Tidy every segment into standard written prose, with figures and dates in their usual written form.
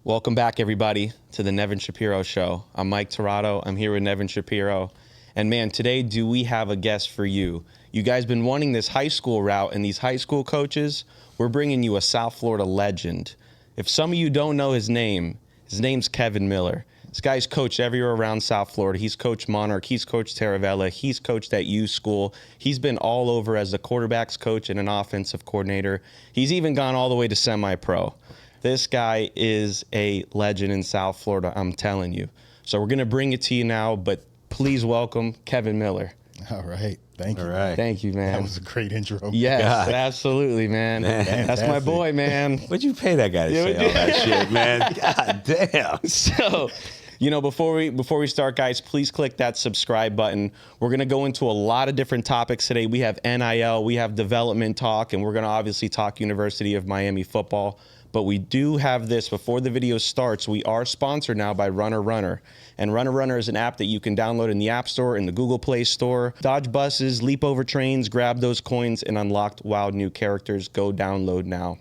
Welcome back, everybody, to the Nevin Shapiro Show. I'm Mike Tirado. I'm here with Nevin Shapiro. And man, today do we have a guest for you. You guys been wanting this high school route and these high school coaches. We're bringing you a South Florida legend. If some of you don't know his name's Kevin Miller. This guy's coached everywhere around South Florida. He's coached Monarch. He's coached Taravella. He's coached at U School. He's been all over as a quarterback's coach and an offensive coordinator. He's even gone all the way to semi-pro. This guy is a legend in South Florida, I'm telling you. So we're going to bring it to you now, but please welcome Kevin Miller. All right. Thank you. All right. Thank you, man. That was a great intro. Yes, God. Absolutely, man. That's my boy, man. What'd you pay that guy to say all that shit, man? God damn. So, before we start, guys, please click that subscribe button. We're going to go into a lot of different topics today. We have NIL, we have development talk, and we're going to obviously talk University of Miami football. But we do have this before the video starts. We are sponsored now by Runner Runner. And Runner Runner is an app that you can download in the App Store, in the Google Play Store. Dodge buses, leap over trains, grab those coins, and unlock wild new characters. Go download now.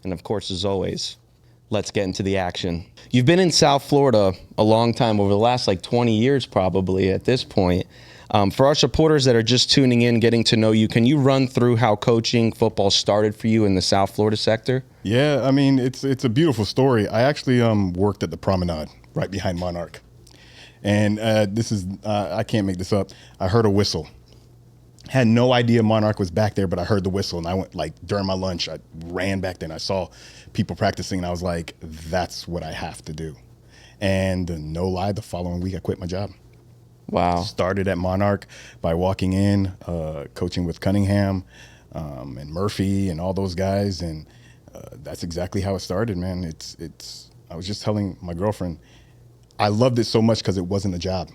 And of course, as always, let's get into the action. You've been in South Florida a long time, over the last 20 years probably at this point. For our supporters that are just tuning in, getting to know you, can you run through how coaching football started for you in the South Florida sector? Yeah, I mean, it's a beautiful story. I actually worked at the Promenade right behind Monarch. And this is, I can't make this up. I heard a whistle. Had no idea Monarch was back there, but I heard the whistle. And I went, during my lunch, I ran back there and I saw people practicing. And I was like, that's what I have to do. And no lie, the following week, I quit my job. Wow. Started at Monarch by walking in, coaching with Cunningham and Murphy and all those guys. And that's exactly how it started, man. I was just telling my girlfriend, I loved it so much because it wasn't a job.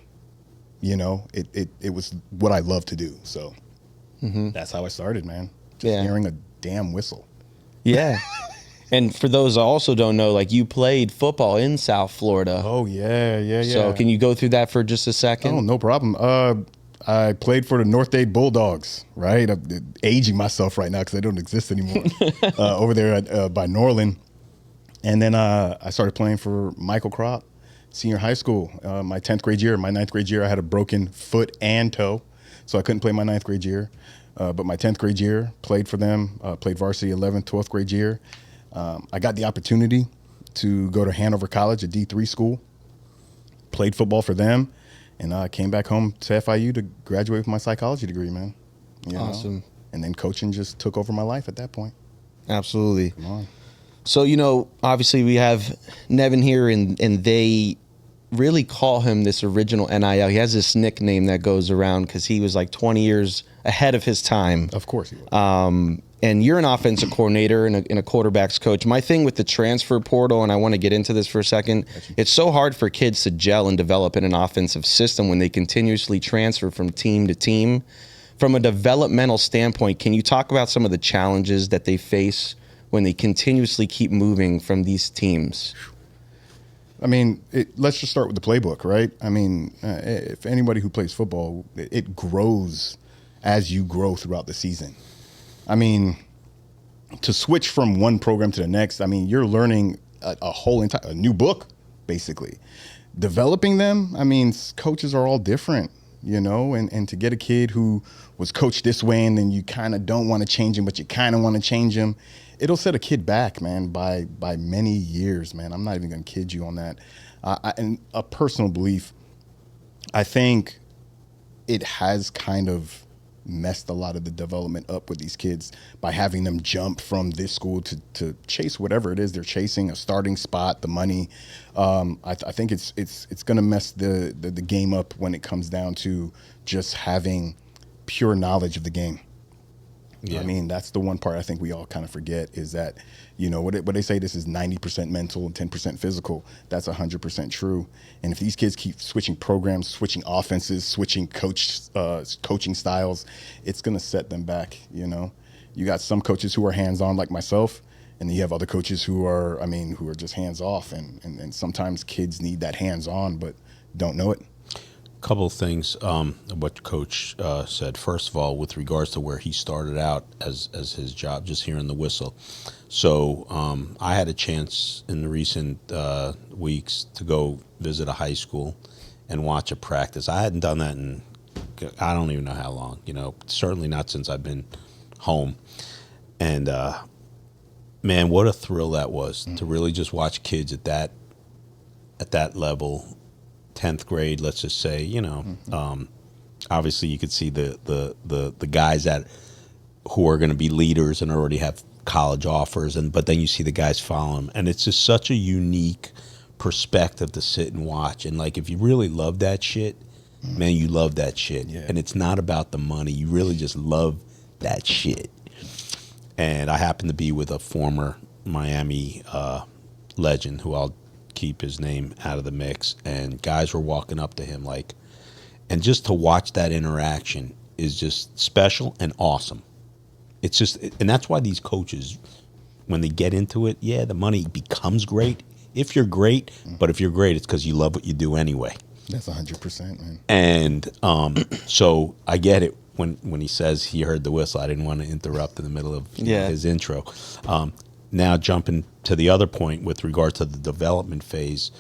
It was what I love to do. So that's how I started, man. Just hearing a damn whistle. Yeah. And for those that also don't know, you played football in South Florida. Oh, yeah. So can you go through that for just a second? Oh, no problem. I played for the North Dade Bulldogs, right? I'm aging myself right now because they don't exist anymore. Over there by Norland. And then I started playing for Michael Crop, senior high school. My 10th grade year, my 9th grade year, I had a broken foot and toe. So I couldn't play my 9th grade year. But my 10th grade year, played for them, played varsity 11th, 12th grade year. I got the opportunity to go to Hanover College, a D3 school, played football for them, and I came back home to FIU to graduate with my psychology degree, man. Awesome. And then coaching just took over my life at that point. Absolutely. Come on. So, obviously we have Nevin here, and they really call him this original NIL. He has this nickname that goes around because he was 20 years ahead of his time. Of course he was. And you're an offensive coordinator and a quarterback's coach. My thing with the transfer portal, and I want to get into this for a second, it's so hard for kids to gel and develop in an offensive system when they continuously transfer from team to team. From a developmental standpoint, can you talk about some of the challenges that they face when they continuously keep moving from these teams? I mean, let's just start with the playbook, right? I mean, if anybody who plays football, it grows as you grow throughout the season. I mean, to switch from one program to the next, I mean, you're learning a new book, basically. Developing them, I mean, coaches are all different, and to get a kid who was coached this way and then you kind of don't want to change him, but you kind of want to change him, it'll set a kid back, man, by many years, man. I'm not even going to kid you on that. And a personal belief, I think it has kind of messed a lot of the development up with these kids by having them jump from this school to chase whatever it is they're chasing, a starting spot, the money. I think it's going to mess the game up when it comes down to just having pure knowledge of the game. Yeah. I mean, that's the one part I think we all kind of forget is that, what they say, this is 90% mental and 10% physical. That's 100% true. And if these kids keep switching programs, switching offenses, switching coaching styles, it's going to set them back, You got some coaches who are hands-on like myself, and then you have other coaches who are just hands-off. And sometimes kids need that hands-on but don't know it. couple of things. What Coach said. First of all, with regards to where he started out as his job, just hearing the whistle. So I had a chance in the recent weeks to go visit a high school and watch a practice. I hadn't done that in I don't even know how long. Certainly not since I've been home. And man, what a thrill that was to really just watch kids at that level. 10th grade, let's just say, obviously you could see the guys that who are going to be leaders and already have college offers, but then you see the guys follow them, and it's just such a unique perspective to sit and watch. And like, if you really love that shit, man, you love that shit. Yeah. And it's not about the money. You really just love that shit. And I happen to be with a former Miami legend who I'll keep his name out of the mix, and guys were walking up to him and just to watch that interaction is just special and awesome. It's just, and that's why these coaches, when they get into it, the money becomes great if you're great, but if you're great, it's because you love what you do anyway. That's 100%, man. And so I get it when he says he heard the whistle. I didn't want to interrupt in the middle of his intro. Now jumping to the other point with regard to the development phase,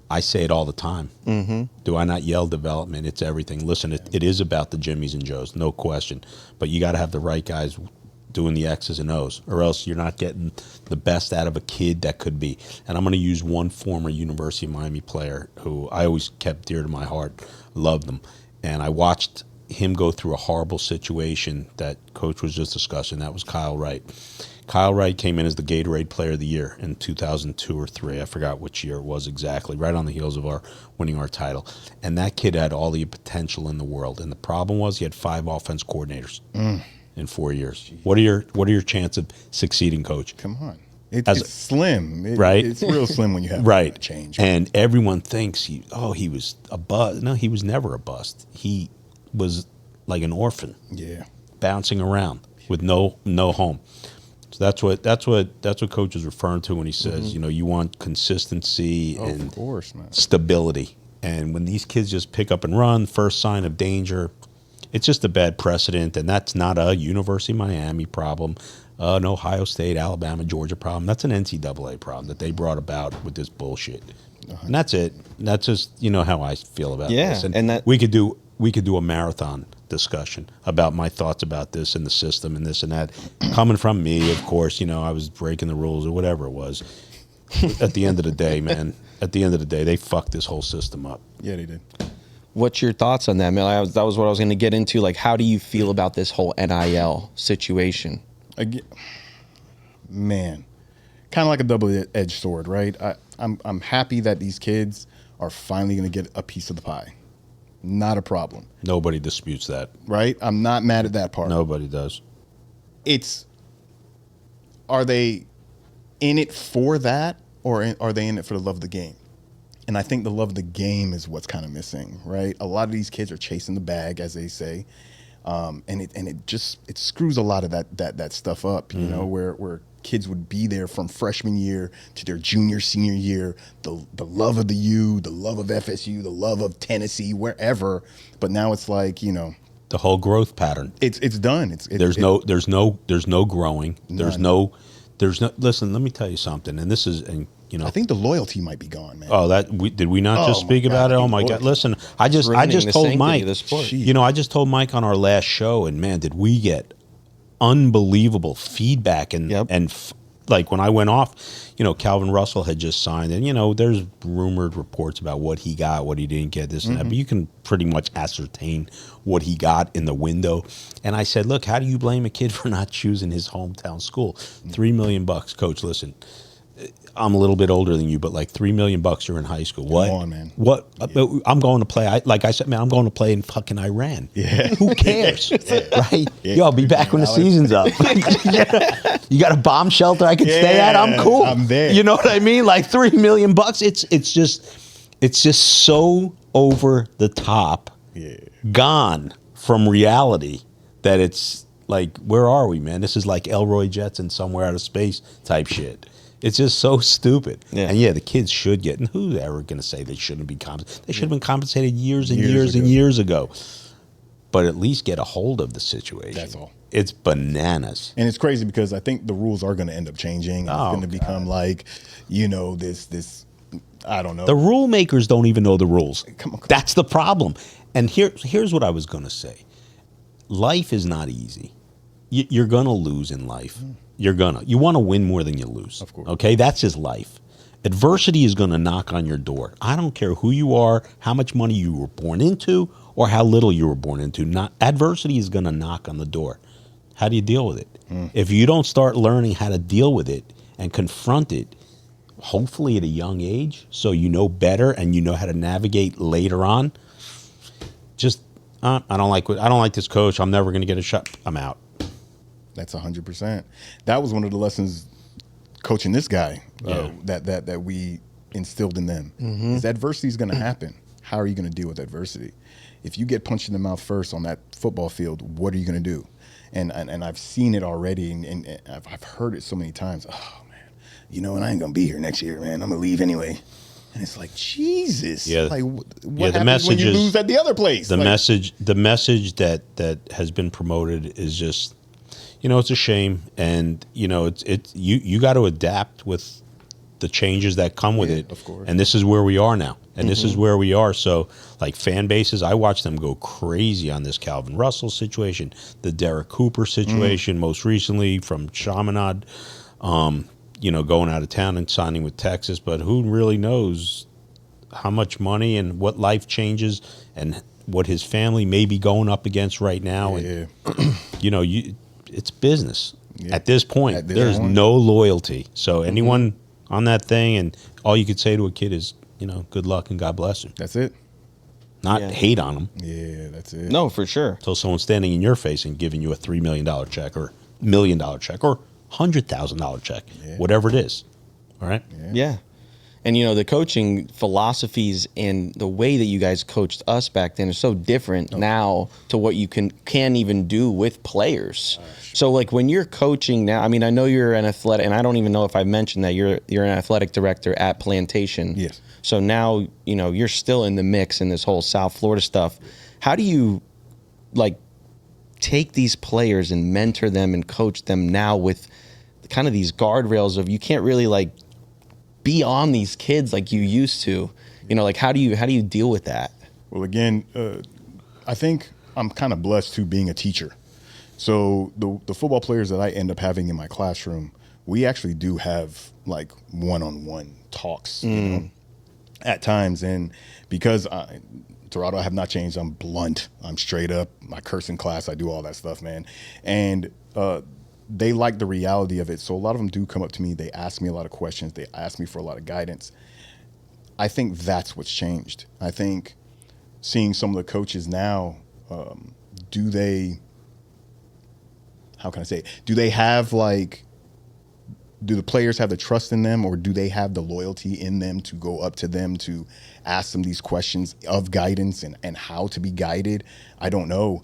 I say it all the time. Mm-hmm. Do I not yell development? It's everything. Listen, it is about the Jimmies and Joes, no question. But you got to have the right guys doing the X's and O's, or else you're not getting the best out of a kid that could be. And I'm going to use one former University of Miami player who I always kept dear to my heart, loved him. And I watched him go through a horrible situation that Coach was just discussing. That was Kyle Wright. Kyle Wright came in as the Gatorade Player of the Year in 2002 or 3. I forgot which year it was exactly, right on the heels of our winning our title. And that kid had all the potential in the world. And the problem was he had 5 offense coordinators in 4 years. What are your chances of succeeding, Coach? Come on. It's slim. Right? It's real slim when you have right. change. And everyone thinks he was a bust. No, he was never a bust. He was like an orphan. Yeah. Bouncing around with no home. So that's what Coach is referring to when he says, you want consistency and of course, man. stability. And when these kids just pick up and run, first sign of danger, it's just a bad precedent. And that's not a University of Miami problem, an Ohio State, Alabama, Georgia problem. That's an NCAA problem that they brought about with this bullshit. And that's it. That's just how I feel about this. And that we could do a marathon discussion about my thoughts about this and the system and this and that. Coming from me, of course, I was breaking the rules or whatever it was. At the end of the day, man, they fucked this whole system up. Yeah, they did. What's your thoughts on that, man? That was what I was going to get into. Like, how do you feel about this whole NIL situation? Again, man, kind of like a double-edged sword, right? I'm happy that these kids are finally going to get a piece of the pie. Not a problem. Nobody disputes that. Right? I'm not mad at that part. Nobody does. Are they in it for that, or are they in it for the love of the game? And I think the love of the game is what's kind of missing, right? A lot of these kids are chasing the bag, as they say, and it screws a lot of that stuff up, you know, where kids would be there from freshman year to their junior, senior year, the love of the U, the love of FSU, the love of Tennessee, wherever. But now it's like, the whole growth pattern. It's done. There's no growing. None. There's no. Listen, let me tell you something. And this is, I think the loyalty might be gone, man. Oh, did we not just speak about it? Oh my God! Listen, I just told Mike. I just told Mike on our last show, and man, did we get unbelievable feedback like when I went off, Calvin Russell had just signed, and there's rumored reports about what he got, what he didn't get, this and that, but you can pretty much ascertain what he got in the window. And I said, look, how do you blame a kid for not choosing his hometown school? $3 million, Coach. Listen, I'm a little bit older than you, but like $3 million, you're in high school. What? Come on, man. What? Yeah. I'm going to play. Like I said, man, I'm going to play in fucking Iran. Yeah. Who cares? Right? Yeah. Yo, I'll be back when the season's up. You got a bomb shelter I can stay at? I'm cool. I'm there. You know what I mean? Like $3 million. It's just so over the top, gone from reality that it's like, where are we, man? This is like Elroy Jetson somewhere out of space type shit. It's just so stupid. Yeah. And yeah, the kids should get, and who's ever going to say they shouldn't be compensated? They should have been compensated years and years and years ago. But at least get a hold of the situation. That's all. It's bananas. And it's crazy because I think the rules are going to end up changing. It's going to become like, this, I don't know. The rule makers don't even know the rules. Come on. That's the problem. And here's what I was going to say. Life is not easy. You're going to lose in life. You want to win more than you lose. Of course. Okay? That's just life. Adversity is going to knock on your door. I don't care who you are, how much money you were born into, or how little you were born into. Adversity is going to knock on the door. How do you deal with it? If you don't start learning how to deal with it and confront it, hopefully at a young age, so you know better and you know how to navigate later on, just I don't like this coach. I'm never going to get a shot. I'm out. That's 100%. That was one of the lessons coaching this guy that we instilled in them. Is adversity is going to happen. How are you going to deal with adversity? If you get punched in the mouth first on that football field, what are you going to do? And I've seen it already, and I've heard it so many times. Oh man, and I ain't going to be here next year, man. I'm going to leave anyway. And it's like, Jesus. Yeah. Like, what happens when you lose at the other place? The message that has been promoted is just, it's a shame, and it's you got to adapt with the changes that come with it. Of course. And this is where we are now. And this is where we are. So, like, fan bases, I watch them go crazy on this Calvin Russell situation, the Derek Cooper situation, most recently from Chaminade, going out of town and signing with Texas. But who really knows how much money and what life changes and what his family may be going up against right now. Yeah. And, it's business. Yeah. At this point, there's point. no loyalty. So anyone on that thing, and all you could say to a kid is, good luck and God bless him. That's it. Not hate on him. Yeah, that's it. No, for sure. Until someone's standing in your face and giving you a $3 million check or $1 million check or $100,000 check, whatever it is. All right? Yeah. And, the coaching philosophies and the way that you guys coached us back then is so different now to what you can even do with players. So, like, when you're coaching now, I mean, I know you're an athletic, and I don't even know if I mentioned that you're an athletic director at Plantation. Yes. So now, you're still in the mix in this whole South Florida stuff. How do you, like, take these players and mentor them and coach them now with kind of these guardrails of you can't really, like, be on these kids like you used to? Like, how do you deal with that? Well, again, I think I'm kind of blessed to being a teacher. So the football players that I end up having in my classroom, we actually do have like one-on-one talks at times. And because Dorado, I have not changed. I'm blunt. I'm straight up. My cursing class, I do all that stuff, man. And they like the reality of it. So a lot of them do come up to me. They ask me a lot of questions. They ask me for a lot of guidance. I think that's what's changed. I think seeing some of the coaches now, do they have do the players have the trust in them, or do they have the loyalty in them to go up to them to ask them these questions of guidance and how to be guided? I don't know.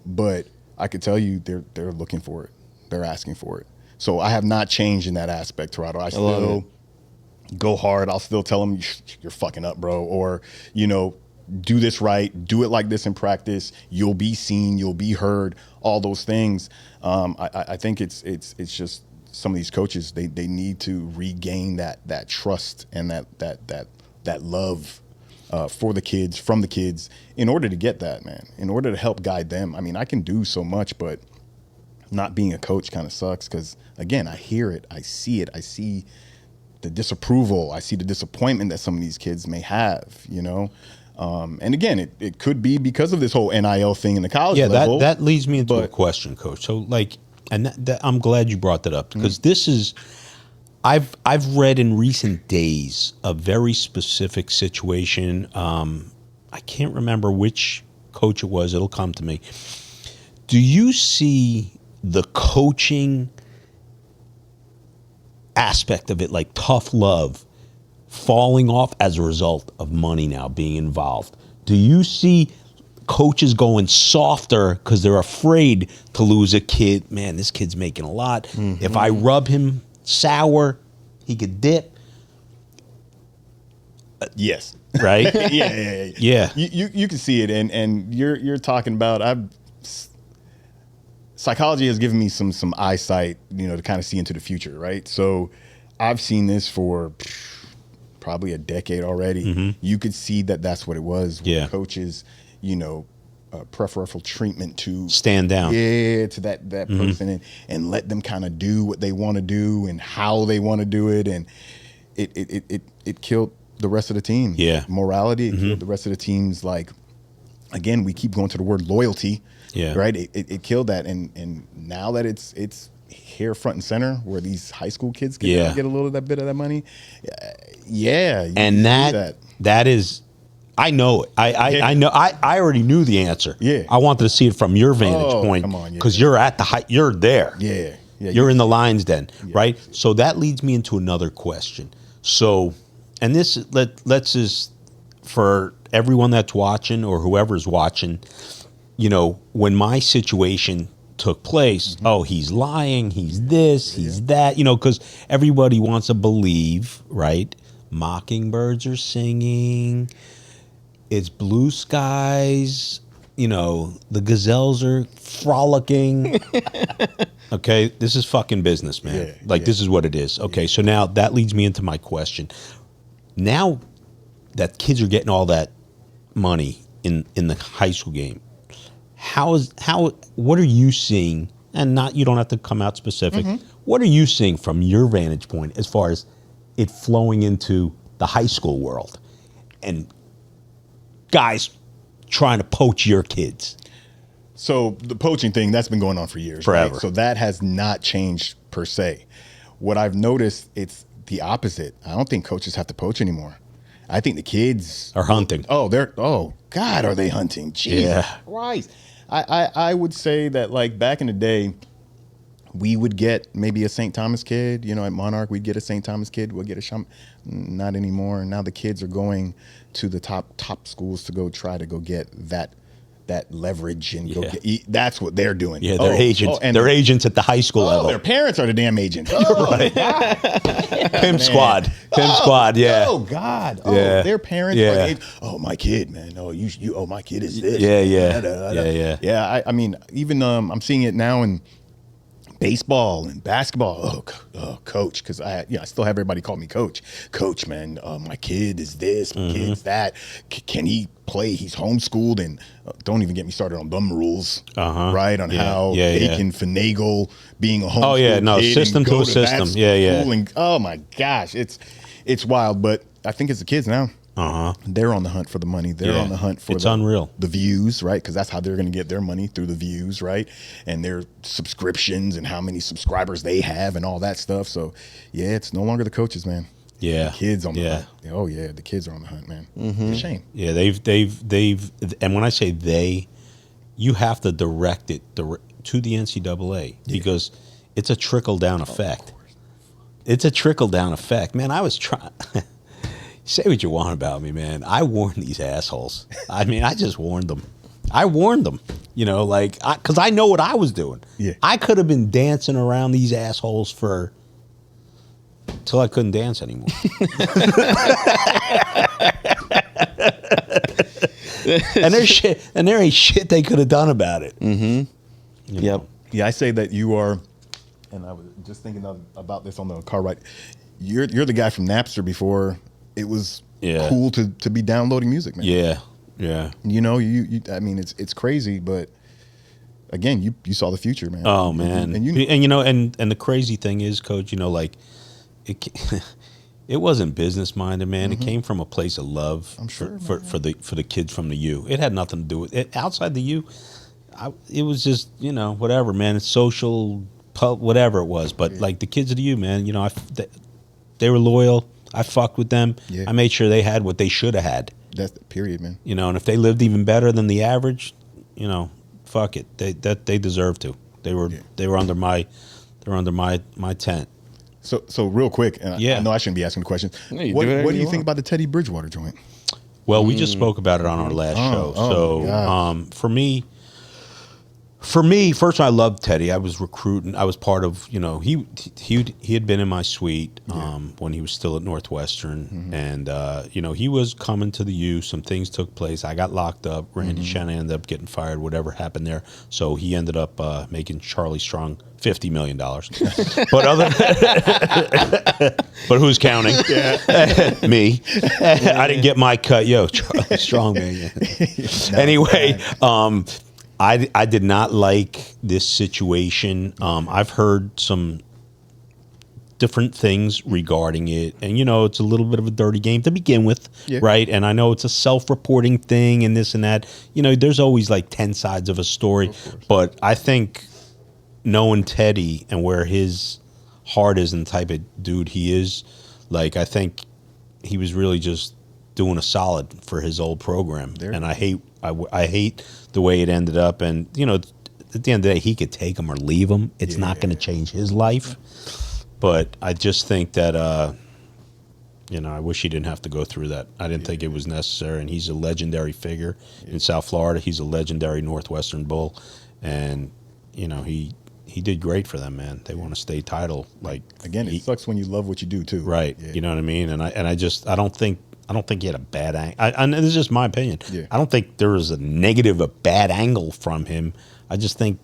But I could tell you they're looking for it. They're asking for it. So I have not changed in that aspect, Toronto. I still go hard. I'll still tell them, you're fucking up, bro. Or, do this right. Do it like this in practice. You'll be seen. You'll be heard. All those things. I think it's just some of these coaches, they need to regain that trust and that love for the kids, from the kids, in order to get that, man, in order to help guide them. I mean, I can do so much, but not being a coach kind of sucks because, again, I hear it. I see it. I see the disapproval. I see the disappointment that some of these kids may have, And again, it could be because of this whole NIL thing in the college level. Yeah, that leads me into a question, Coach. So, and I'm glad you brought that up because this is, I've read in recent days a very specific situation. I can't remember which coach it was. It'll come to me. Do you see the coaching aspect of it, like tough love, falling off as a result of money now being involved? Do you see coaches going softer because they're afraid to lose a kid? Man, this kid's making a lot. If I rub him sour, He could dip. Yes. Right? Yeah. You can see it, and you're talking about psychology has given me some eyesight, to kind of see into the future, right? So I've seen this for probably a decade already. Mm-hmm. You could see that that's what it was. Yeah. Coaches, preferential treatment to Stand down. Yeah, to that person and let them kind of do what they want to do and how they want to do it, and it killed the rest of the team. Yeah. Morality, it killed the rest of the teams. Like, again, we keep going to the word loyalty. Yeah. Right. It killed that, and now that it's here front and center, where these high school kids get a little bit of that money. Yeah. And that is, I know it. I know. I already knew the answer. Yeah. I wanted to see it from your vantage point. Come on, because you're at the height. You're there. Yeah. You're in the lines then, right? So that leads me into another question. So, and this let's just, for everyone that's watching or whoever's watching, when my situation took place, he's lying, he's this, he's that, because everybody wants to believe, right? Mockingbirds are singing, it's blue skies, the gazelles are frolicking. Okay, this is fucking business, man. This is what it is. Okay, so now that leads me into my question. Now that kids are getting all that money in the high school game, what are you seeing? And you don't have to come out specific. What are you seeing from your vantage point as far as it flowing into the high school world and guys trying to poach your kids? So the poaching thing, that's been going on for years. Forever. Right? So that has not changed per se. What I've noticed, it's the opposite. I don't think coaches have to poach anymore. I think the kids are hunting. God, are they hunting? Jesus Christ. I would say that, like, back in the day, we would get maybe a St. Thomas kid, at Monarch, we'd get a St. Thomas kid, we'll get a Shum. Not anymore. Now the kids are going to the top schools to go try to go get that leverage and go get, that's what they're doing. Yeah, they're agents. They're agents at the high school level. Their parents are the damn agents. Pimp squad. Yeah. Oh God. Their parents are the agents. My kid, man. My kid is this. Yeah. I mean, even I'm seeing it now in baseball and basketball. Coach, because I still have everybody call me coach. Coach, man, my kid is this, my kid's that. Can he play? He's homeschooled, and don't even get me started on dumb rules, right? On how they can finagle being a homeschooled kid system to a system. And, oh my gosh, it's wild. But I think it's the kids now. They're on the hunt for the money. They're on the hunt for unreal. The views, right? Because that's how they're going to get their money, through the views, right? And their subscriptions and how many subscribers they have and all that stuff. So, it's no longer the coaches, man. Yeah, the kids on the hunt. Oh yeah, the kids are on the hunt, man. It's a shame. Yeah, they've, and when I say they, you have to direct it to the NCAA because it's a trickle down effect. It's a trickle down effect, man. I was trying. Say what you want about me, man. I warned these assholes. I mean, I just warned them. Because I know what I was doing. Yeah. I could have been dancing around these assholes till I couldn't dance anymore. and there ain't shit they could have done about it. Yep. Yeah, I say that you are, and I was just thinking about this on the car ride. You're the guy from Napster before it was cool to be downloading music, man. Yeah. You I mean, it's crazy, but again, you saw the future, man. Oh man, and the crazy thing is, Coach, it wasn't business minded, man. It came from a place of love. I'm sure for the kids from the U. It had nothing to do with it. Outside the U, it was just whatever, man. It's social, whatever it was. But like the kids of the U, man, they were loyal. I fucked with them. Yeah. I made sure they had what they should have had. That's the period, man. And if they lived even better than the average, fuck it. They deserve to. They were under my tent. So real quick, and I know I shouldn't be asking the question. Yeah, what do you think about the Teddy Bridgewater joint? Well, we just spoke about it on our last show. For me, For me, first I loved Teddy. I was recruiting. I was part of, he had been in my suite when he was still at Northwestern, and he was coming to the U. Some things took place. I got locked up. Randy Shannon ended up getting fired. Whatever happened there, so he ended up making Charlie Strong $50 million. But who's counting? Me. I didn't get my cut. Yo, Charlie Strong, man. Anyway. I did not like this situation. I've heard some different things regarding it, and it's a little bit of a dirty game to begin with, right? And I know it's a self-reporting thing and this and that. There's always like 10 sides of a story, but I think knowing Teddy and where his heart is and the type of dude he is, like I think he was really just doing a solid for his old program, and I hate the way it ended up. And at the end of the day, he could take him or leave him. It's not going to change his life. But I just think that I wish he didn't have to go through that. I didn't think it was necessary. And he's a legendary figure in South Florida. He's a legendary Northwestern Bull, and he did great for them, man. They won a state title. Like again, it sucks when you love what you do too. Right. Yeah. You know what I mean? And I don't think he had a bad angle. And this is just my opinion. Yeah. I don't think there was a bad angle from him. I just think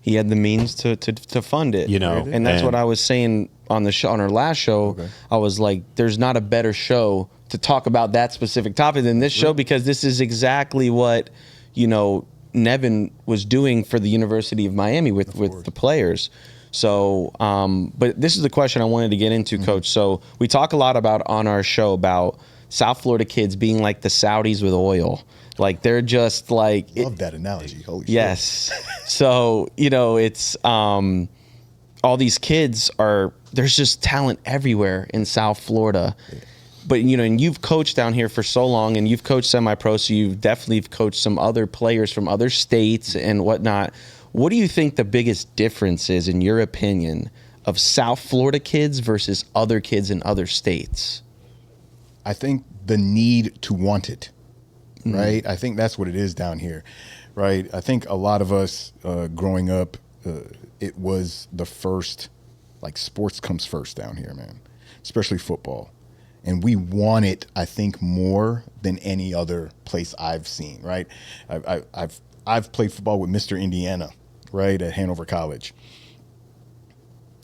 he had the means to fund it. And that's what I was saying on the show, on our last show. Okay. I was like, there's not a better show to talk about that specific topic than this show, because this is exactly what, Nevin was doing for the University of Miami with the players. So, but this is the question I wanted to get into, Coach. So we talk a lot about on our show about South Florida kids being like the Saudis with oil. Like they're just like... Love that analogy. Holy shit. Yes. So, it's all these kids there's just talent everywhere in South Florida. Yeah. But, and you've coached down here for so long, and you've coached semi-pro, so you've definitely coached some other players from other states and whatnot. What do you think the biggest difference is, in your opinion, of South Florida kids versus other kids in other states? I think the need to want it, right? I think that's what it is down here, right? I think a lot of us growing up, it was the first, like sports comes first down here, man, especially football. And we want it, I think, more than any other place I've seen, right? I've played football with Mr. Indiana, right, at Hanover College.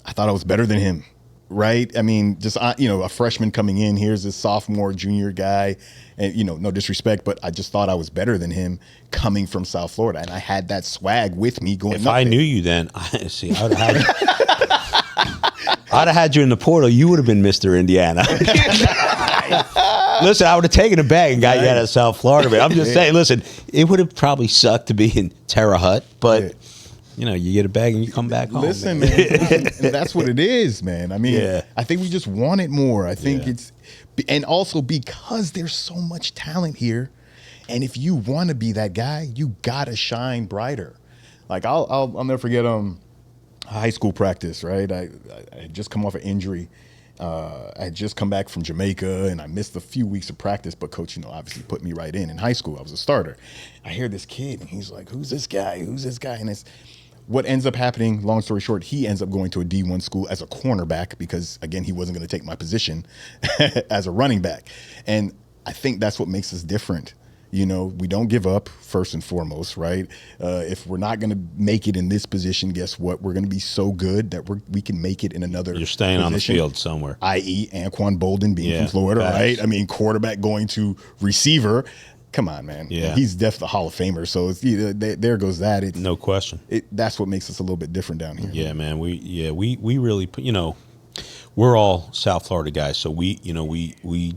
I thought I was better than him, right? I mean, just, a freshman coming in, here's this sophomore, junior guy, and, no disrespect, but I just thought I was better than him coming from South Florida. And I had that swag with me going. If I knew you then, I'd have had you in the portal. You would have been Mr. Indiana. Listen, I would have taken a bag and got you out of South Florida, man. I'm just saying, listen, it would have probably sucked to be in Terre Haute, but you get a bag and you come back home. Listen, man, and that's what it is, man. I mean, I think we just want it more. I think it's, and also because there's so much talent here, and if you want to be that guy, you gotta shine brighter. Like I'll never forget high school practice, right? I had just come off an injury. I had just come back from Jamaica, and I missed a few weeks of practice, but coach, obviously put me right in high school. I was a starter. I hear this kid, and he's like, who's this guy? Who's this guy? And it's what ends up happening, long story short, he ends up going to a D1 school as a cornerback because, again, he wasn't going to take my position as a running back. And I think that's what makes us different. We don't give up, first and foremost, right? If we're not going to make it in this position, guess what? We're going to be so good that we can make it in another You're staying position, on the field somewhere. I.e. Anquan Bolden being from Florida, right? I mean, quarterback going to receiver. Come on, man. Yeah. He's definitely a Hall of Famer. So it's, there goes that. It's, no question. That's what makes us a little bit different down here. Yeah, man. We really put, we're all South Florida guys, so we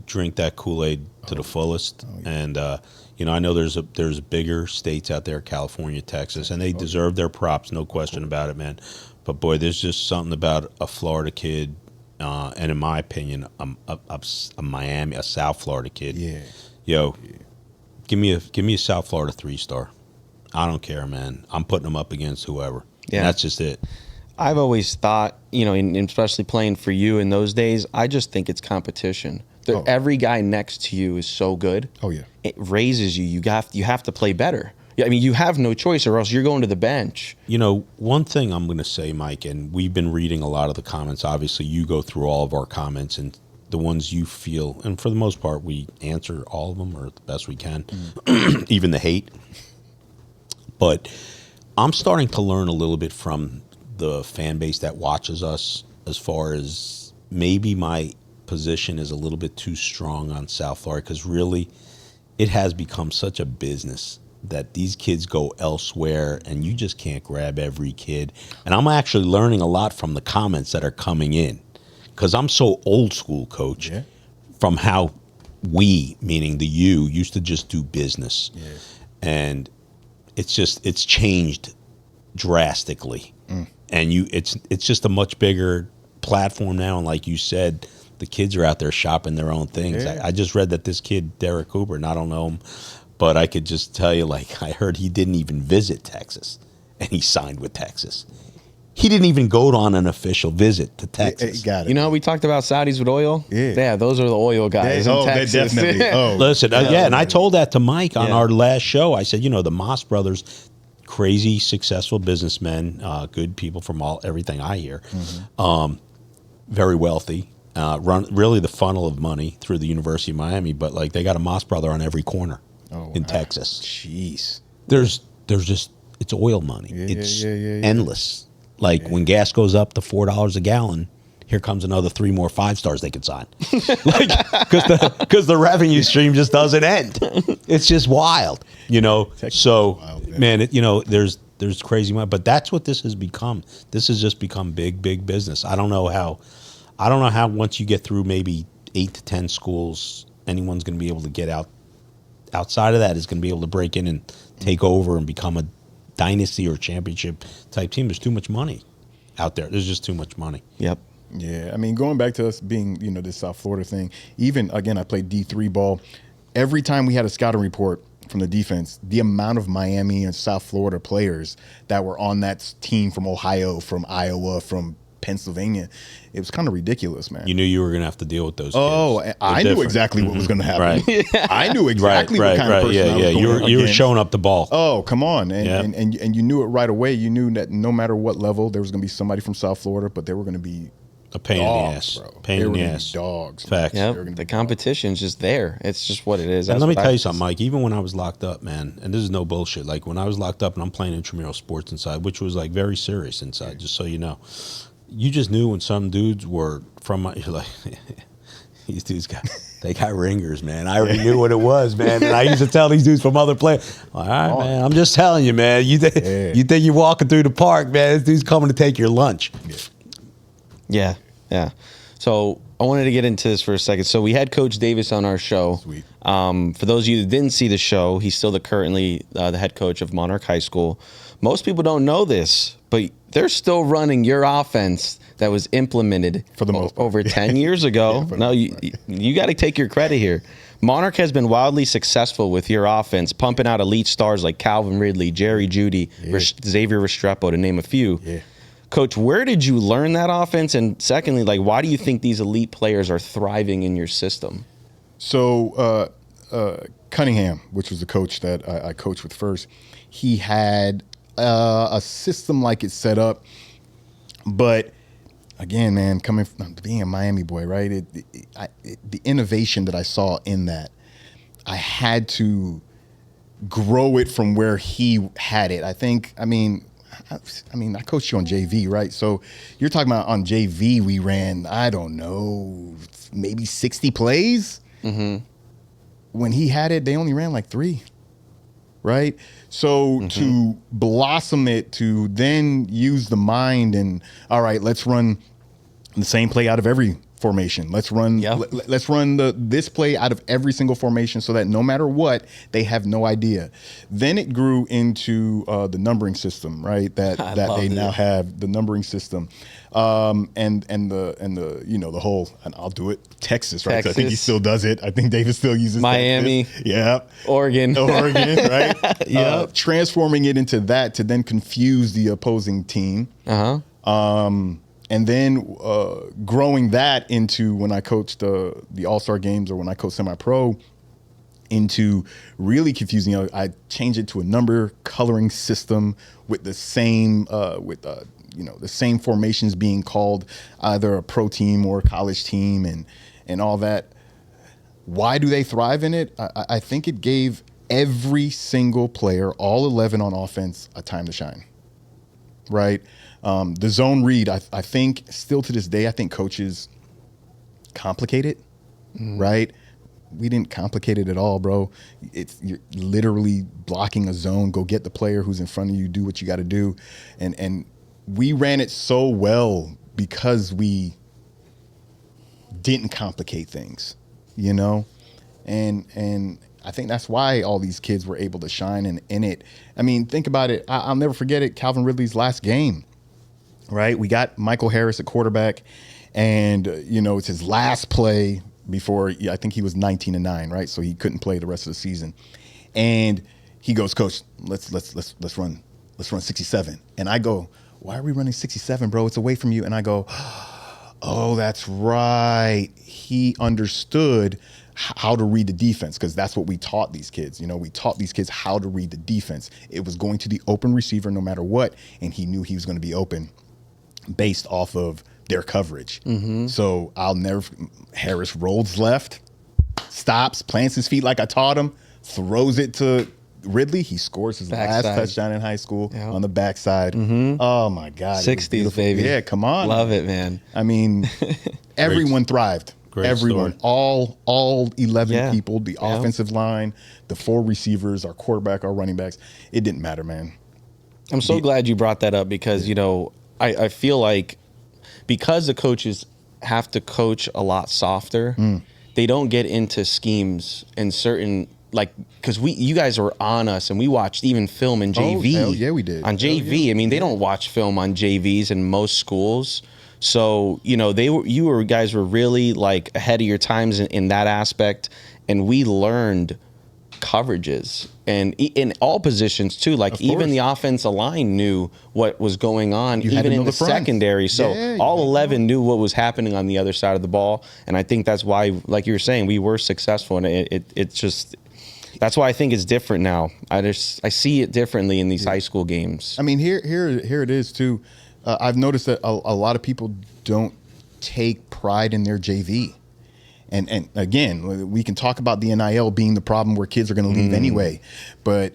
drink that Kool-Aid to the fullest. And I know there's bigger states out there, California, Texas, and they deserve their props, no question about it, man. But boy, there's just something about a Florida kid, and in my opinion, a Miami, a South Florida kid. Yeah. Yo, give me a South Florida 3-star. I don't care, man. I'm putting them up against whoever. Yeah, and that's just it. I've always thought, especially playing for you in those days, I just think it's competition. Every guy next to you is so good. Oh, yeah. It raises you. You have to play better. Yeah, I mean, you have no choice, or else you're going to the bench. You know, one thing I'm going to say, Mike, and we've been reading a lot of the comments. Obviously, you go through all of our comments, and the ones you feel, and for the most part, we answer all of them or the best we can, even the hate. But I'm starting to learn a little bit from the fan base that watches us, as far as maybe my position is a little bit too strong on South Florida, because really it has become such a business that these kids go elsewhere and you just can't grab every kid. And I'm actually learning a lot from the comments that are coming in, because I'm so old school, Coach, from how we, meaning the you, used to just do business. Yeah. And it's changed drastically. And it's just a much bigger platform now. And like you said, the kids are out there shopping their own things. Yeah. I just read that this kid, Derek Cooper, and I don't know him, but I could just tell you, like, I heard he didn't even visit Texas, and he signed with Texas. He didn't even go on an official visit to Texas. Got it. You know how we talked about Saudis with oil? Yeah, those are the oil guys in Texas. They definitely. Listen, and I told that to Mike on our last show. I said, you know, the Moss brothers, crazy, successful businessmen, good people from everything I hear, very wealthy, run really the funnel of money through the University of Miami, but like they got a Moss brother on every corner in Texas. Jeez. There's just, it's oil money. It's endless. Like when gas goes up to $4 a gallon, here comes another 3 more 5-stars they could sign. Like, because the revenue stream just doesn't end. It's just wild, you know. Texas so, wild, man, you know, there's crazy money, but that's what this has become. This has just become big business. I don't know how once you get through maybe 8 to 10 schools, anyone's going to be able to get outside of that is going to be able to break in and take over and become a dynasty or championship type team. There's too much money out there. There's just too much money. Yep. Yeah, I mean, going back to us being, you know, this South Florida thing, even, again, I played D3 ball. Every time we had a scouting report from the defense, the amount of Miami and South Florida players that were on that team from Ohio, from Iowa, from Pennsylvania, it was kind of ridiculous, man. You knew you were going to have to deal with those kids. Oh, I knew exactly what was going to happen. Right. I knew exactly what kind of person I was going to be. You were showing up the ball. Oh, come on. And you knew it right away. You knew that no matter what level, there was going to be somebody from South Florida, but they were going to be a pain dogs, in the ass. Bro. Pain in the ass. Dogs. Facts. Yep. The competition's just there. It's just what it is. And let me tell you something, Mike. Even when I was locked up, man, and this is no bullshit. Like when I was locked up and I'm playing intramural sports inside, which was like very serious inside, just so you know. You just knew when some dudes were from my, you're like, these dudes they got ringers, man. I already knew what it was, man. And I used to tell these dudes from other players, all right, man, I'm just telling you, man. You think you're walking through the park, man. This dude's coming to take your lunch. Yeah. So I wanted to get into this for a second. So we had Coach Davis on our show. Sweet. For those of you that didn't see the show, he's still currently the head coach of Monarch High School. Most people don't know this, but they're still running your offense that was implemented for the most part over 10 years ago. No, you got to take your credit here. Monarch has been wildly successful with your offense, pumping out elite stars like Calvin Ridley, Jerry Jeudy, Xavier Restrepo, to name a few. Yeah. Coach, where did you learn that offense? And secondly, like, why do you think these elite players are thriving in your system? So Cunningham, which was the coach that I coached with first, he had a system like it set up. But again, man, coming from being a Miami boy, right? The innovation that I saw in that, I had to grow it from where he had it. I coached you on JV, right? So you're talking about on JV, we ran, I don't know, maybe 60 plays. Mm-hmm. When he had it, they only ran like 3, right? So to blossom it, to then use the mind and, all right, let's run the same play out of every formation. Let's run this play out of every single formation so that no matter what, they have no idea. Then it grew into the numbering system, right? That they now have the numbering system. And the you know, the whole, and I'll do it, Texas, right? I think he still does it. I think Davis still uses Miami. Texas. Yeah. Oregon, right? Yeah. Transforming it into that to then confuse the opposing team. And then growing that into when I coached the All-Star games or when I coached semi-pro, into really confusing. I changed it to a number coloring system with the same the same formations being called either a pro team or a college team and all that. Why do they thrive in it? I think it gave every single player, all 11 on offense, a time to shine, right? The zone read, I think still to this day, I think coaches complicate it, right? We didn't complicate it at all, bro. You're literally blocking a zone. Go get the player who's in front of you, do what you got to do. And we ran it so well because we didn't complicate things, you know? And I think that's why all these kids were able to shine in it. I mean, think about it. I'll never forget it. Calvin Ridley's last game, right? We got Michael Harris at quarterback, and it's his last play before. I think he was 19-9, right? So he couldn't play the rest of the season. And he goes, "Coach, let's run 67." And I go, "Why are we running 67, bro? It's away from you." And I go, "Oh, that's right." He understood how to read the defense, because that's what we taught these kids. We taught these kids how to read the defense. It was going to the open receiver no matter what, and he knew he was going to be open based off of their coverage. So Harris rolls left, stops, plants his feet like I taught him, throws it to Ridley. He scores his last touchdown in high school on the backside. Oh my God. 60s, baby. Yeah, come on. Love it, man. I mean, everyone thrived. Everyone, story. all 11 people, the offensive line, the 4 receivers, our quarterback, our running backs. It didn't matter, man. I'm so glad you brought that up, because, I feel like because the coaches have to coach a lot softer, they don't get into schemes and certain, because you guys were on us and we watched even film in JV. Oh, hell yeah, we did. On JV. Yeah. I mean, they don't watch film on JVs in most schools. So, you guys were really ahead of your times in that aspect. And we learned coverages and in all positions too. Even the offensive line knew what was going on, even in the secondary. So all 11 knew what was happening on the other side of the ball. And I think that's why, like you were saying, we were successful. And it's just, that's why I think it's different now. I see it differently in these high school games. I mean, here it is too. I've noticed that a lot of people don't take pride in their JV. And again, we can talk about the NIL being the problem where kids are going to leave anyway. But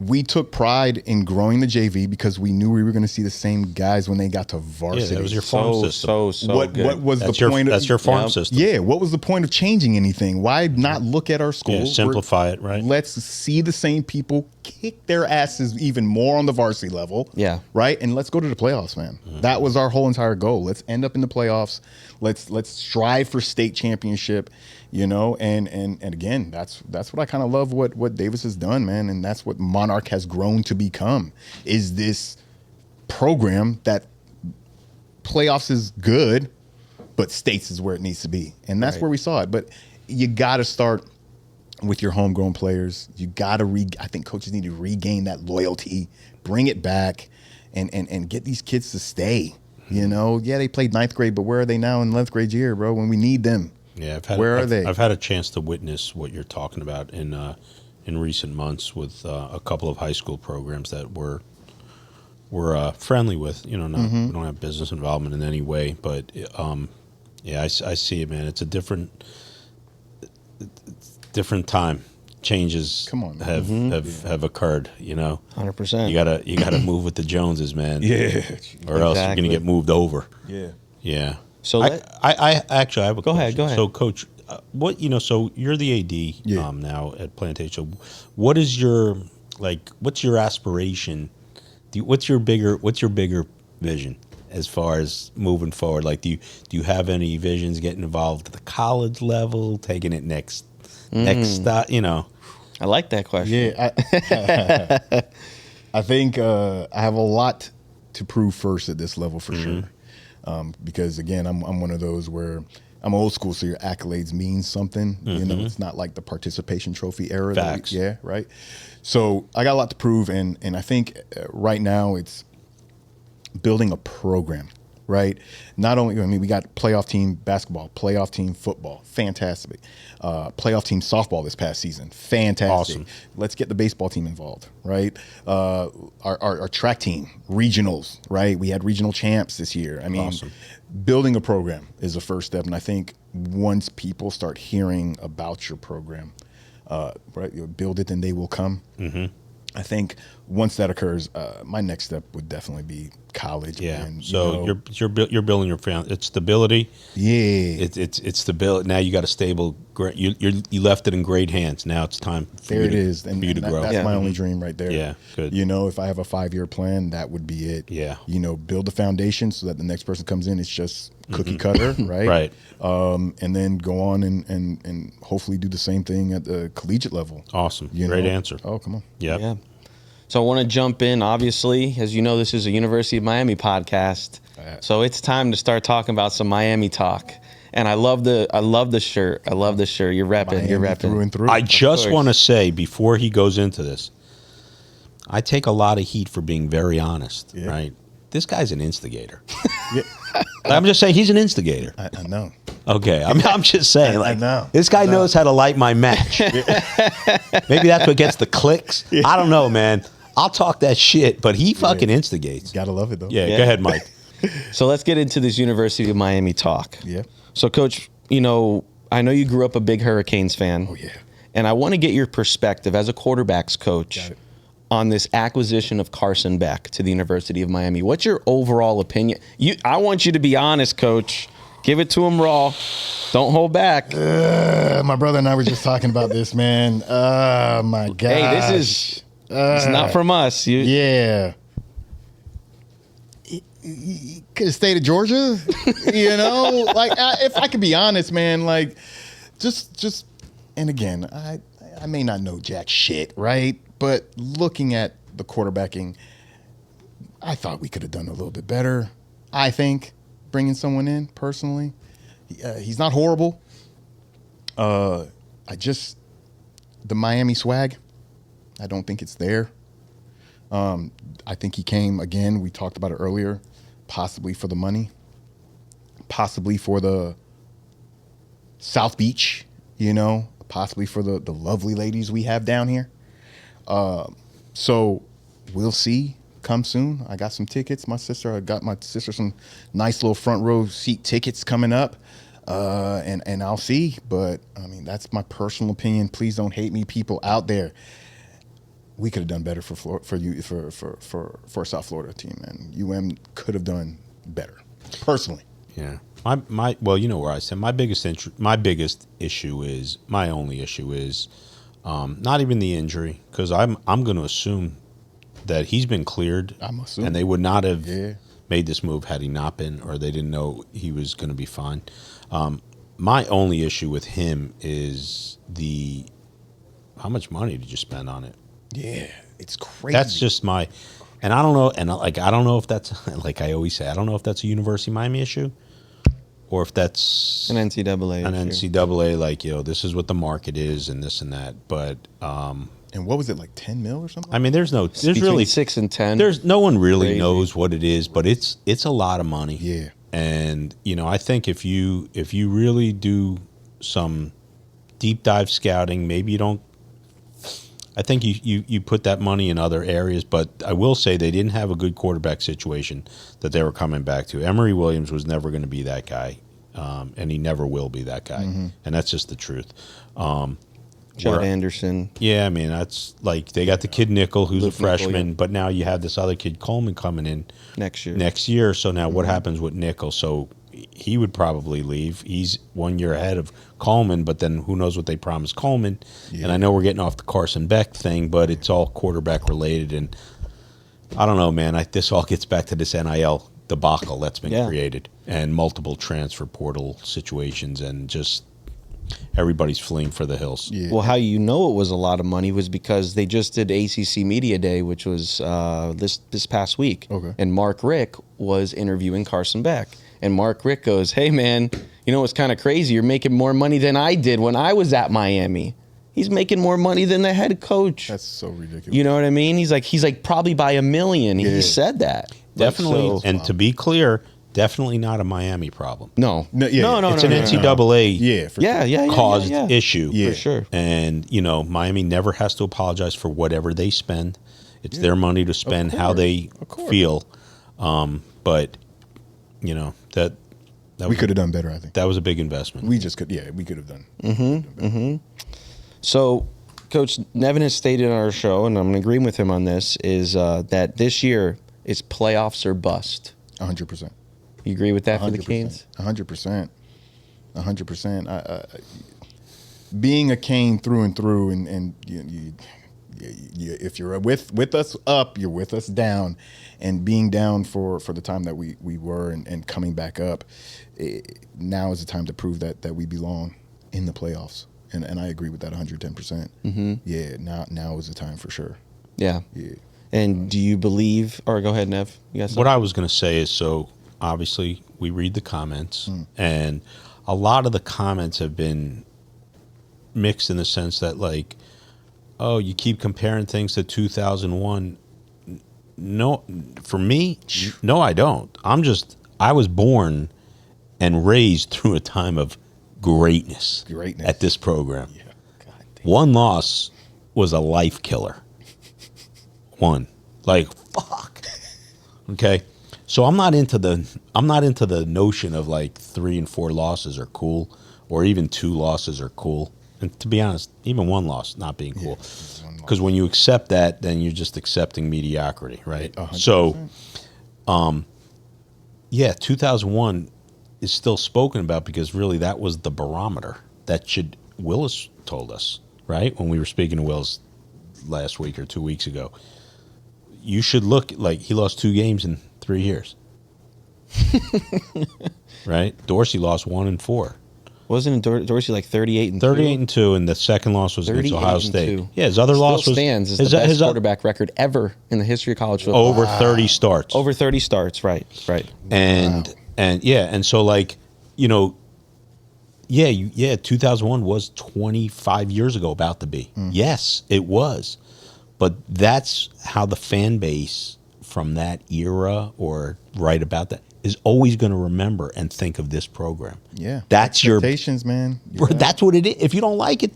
we took pride in growing the JV because we knew we were going to see the same guys when they got to varsity. Yeah, that was your farm system. What was the point? That's your farm system. Yeah, what was the point of changing anything? Why not look at our school? Yeah, simplify it, right? Let's see the same people kick their asses even more on the varsity level. Yeah. Right? And let's go to the playoffs, man. That was our whole entire goal. Let's end up in the playoffs. Let's strive for state championship, and again, that's what I kind of love what Davis has done, man. And that's what Monarch has grown to become, is this program that playoffs is good, but states is where it needs to be. And that's where we saw it. But you got to start with your homegrown players. You got to I think coaches need to regain that loyalty, bring it back, and get these kids to stay. They played 9th grade, but where are they now in 11th grade year, bro, when we need them? Yeah, where are they? I've had a chance to witness what you're talking about in recent months with a couple of high school programs that we're friendly with. We don't have business involvement in any way, but I see it, man. It's a different time. Changes have occurred, 100%. You gotta move with the Joneses, man. Yeah. Or else you're gonna get moved over. Yeah. Yeah. So I actually have a question. Go ahead. So Coach, so you're the AD now at Plantation. What is your what's your aspiration? What's your bigger vision as far as moving forward? Do you have any visions getting involved at the college level, taking it next stop, I like that question. Yeah, I think I have a lot to prove first at this level for sure. Because again, I'm one of those where I'm old school, so your accolades mean something. It's not like the participation trophy era. Facts. Right. So I got a lot to prove, and I think right now it's building a program, right? Not only, I mean, we got playoff team basketball, playoff team football, fantastic. Playoff team softball this past season, fantastic. Awesome. Let's get the baseball team involved, right? Our track team, regionals, right? We had regional champs this year. I mean, Awesome. Building a program is the first step. And I think once people start hearing about your program, right, you build it, then they will come. Mm-hmm. I think once that occurs, my next step would definitely be college. Yeah. And, So you're building your family. It's stability. Yeah. It's stability. Now you got a stable. You left it in great hands. Now it's time for There you it to, is. for you to grow. That's my only dream right there. Yeah, good. If I have a 5-year plan, that would be it. Yeah. Build the foundation so that the next person comes in, it's just cookie cutter, right? Right. And then go on and hopefully do the same thing at the collegiate level. Awesome. You Great know? answer. Oh, come on. Yep. Yeah. So I want to jump in. Obviously, as you know, this is a University of Miami podcast. So it's time to start talking about some Miami talk. And I love the shirt. I love the shirt. You're repping. You're Miami repping. through and through. I just course. want to say before he goes into this, I take a lot of heat for being very honest. Yeah. Right. This guy's an instigator. Yeah, I'm just saying he's an instigator. I know. Okay, I'm just saying, like, know. this guy knows how to light my match. Maybe that's what gets the clicks. I don't know, man. I'll talk that shit, but he fucking instigates. Gotta love it, though. Yeah, Yeah. go ahead, Mike. So let's get into this University of Miami talk. Yeah. So, Coach, I know you grew up a big Hurricanes fan. Oh, yeah. And I want to get your perspective as a quarterbacks coach Got it. on this acquisition of Carson Beck to the University of Miami. What's your overall opinion? I want you to be honest, Coach. Give it to him raw. Don't hold back. My brother and I were just talking about this, man. Oh, my God. Hey, this is it's not from us. Yeah. Could have stayed at Georgia, Like, if I could be honest, man, like, just, and again, I may not know jack shit, right? But looking at the quarterbacking, I thought we could have done a little bit better. I think bringing someone in personally, he's not horrible. The Miami swag, I don't think it's there. I think he came, again, we talked about it earlier, possibly for the money, possibly for the South Beach, possibly for the lovely ladies we have down here. So we'll see. Come soon. I got some tickets. I got my sister some nice little front row seat tickets coming up. And I'll see. But I mean, that's my personal opinion. Please don't hate me, people out there. We could have done better for a South Florida team, and could have done better, personally. Yeah. Well, you know where I said my biggest issue is, my only issue is not even the injury, because I'm going to assume that he's been cleared. I'm assuming. And they would not have made this move had he not been, or they didn't know he was going to be fine. My only issue with him is how much money did you spend on it? Yeah, it's crazy. That's just and I don't know, I don't know if that's, like I always say, I don't know if that's a University of Miami issue, or if that's An NCAA an issue. NCAA, like, this is what the market is and this and that. But and what was it, like 10 mil or something? I mean, there's Between really 6 and 10. no one really Crazy. knows what it is, but it's a lot of money. Yeah. And I think if you really do some deep dive scouting, maybe you don't. I think you put that money in other areas, but I will say they didn't have a good quarterback situation that they were coming back to. Emory Williams was never going to be that guy, and he never will be that guy, and that's just the truth. Judd Anderson. Yeah, I mean, that's like they got the kid Nickel, who's Luke a freshman, Nickel, yeah. but now you have this other kid Coleman coming in Next year. So now what happens with Nickel? So he would probably leave. He's 1 year ahead of Coleman, but then who knows what they promised Coleman. Yeah. And I know we're getting off the Carson Beck thing, but it's all quarterback related. And I don't know, man. This all gets back to this NIL debacle that's been created and multiple transfer portal situations, and just everybody's fleeing for the hills. Yeah. Well, how you know it was a lot of money was because they just did ACC Media Day, which was this past week. Okay. And Mark Rick was interviewing Carson Beck. And Mark Rick goes, "Hey, man, it's kind of crazy. You're making more money than I did when I was at Miami." He's making more money than the head coach. That's so ridiculous. You know what I mean? He's like probably by $1 million. Yeah. He said that. Definitely. So- And to be clear, Definitely not a Miami problem. No. No, yeah, no, It's an NCAA Yeah, for sure. caused issue. Yeah. For sure. And, Miami never has to apologize for whatever they spend. It's their money to spend how they feel. But, that we could have done better, I think. that was a big investment. We just could, we could have done. So, Coach, Nevin has stated on our show, and I'm agreeing with him on this, is that this year is playoffs or bust. 100%. You agree with that for the Canes? 100%. 100%. Being a Cane through and through, and you, if you're with us up, you're with us down, and being down for the time that we were and coming back up, now is the time to prove that we belong in the playoffs. And I agree with that 110%. Yeah, now is the time for sure. Yeah. And do you believe, or go ahead, Nev. You got something? What I was going to say is, so obviously we read the comments, and a lot of the comments have been mixed in the sense that, like, oh, you keep comparing things to 2001. No, for me, no, I don't. I was born and raised through a time of greatness at this program. Yeah. God damn. One loss was a life killer. One, like, fuck. Okay, so I'm not into the notion of like 3 and 4 losses are cool, or even 2 losses are cool. And to be honest, even 1 loss not being cool, because when you accept that, then you're just accepting mediocrity, right? 100%. So, 2001 is still spoken about because really that was the barometer Willis told us, right? When we were speaking to Willis last week or 2 weeks ago, you should look like he lost 2 games in 3 years, right? Dorsey lost 1 and 4. Wasn't Dorsey like 38 and 38 and 2, and the second loss was against Ohio State. 2. Yeah, his other loss Still was stands as the best quarterback record ever in the history of college football. over 30 starts. Over 30 starts, right. And so, like, 2001 was 25 years ago, about to be. Yes, it was. But that's how the fan base from that era, or right about that, is always going to remember and think of this program. Yeah. That's your expectations, man. Yeah. That's what it is. If you don't like it,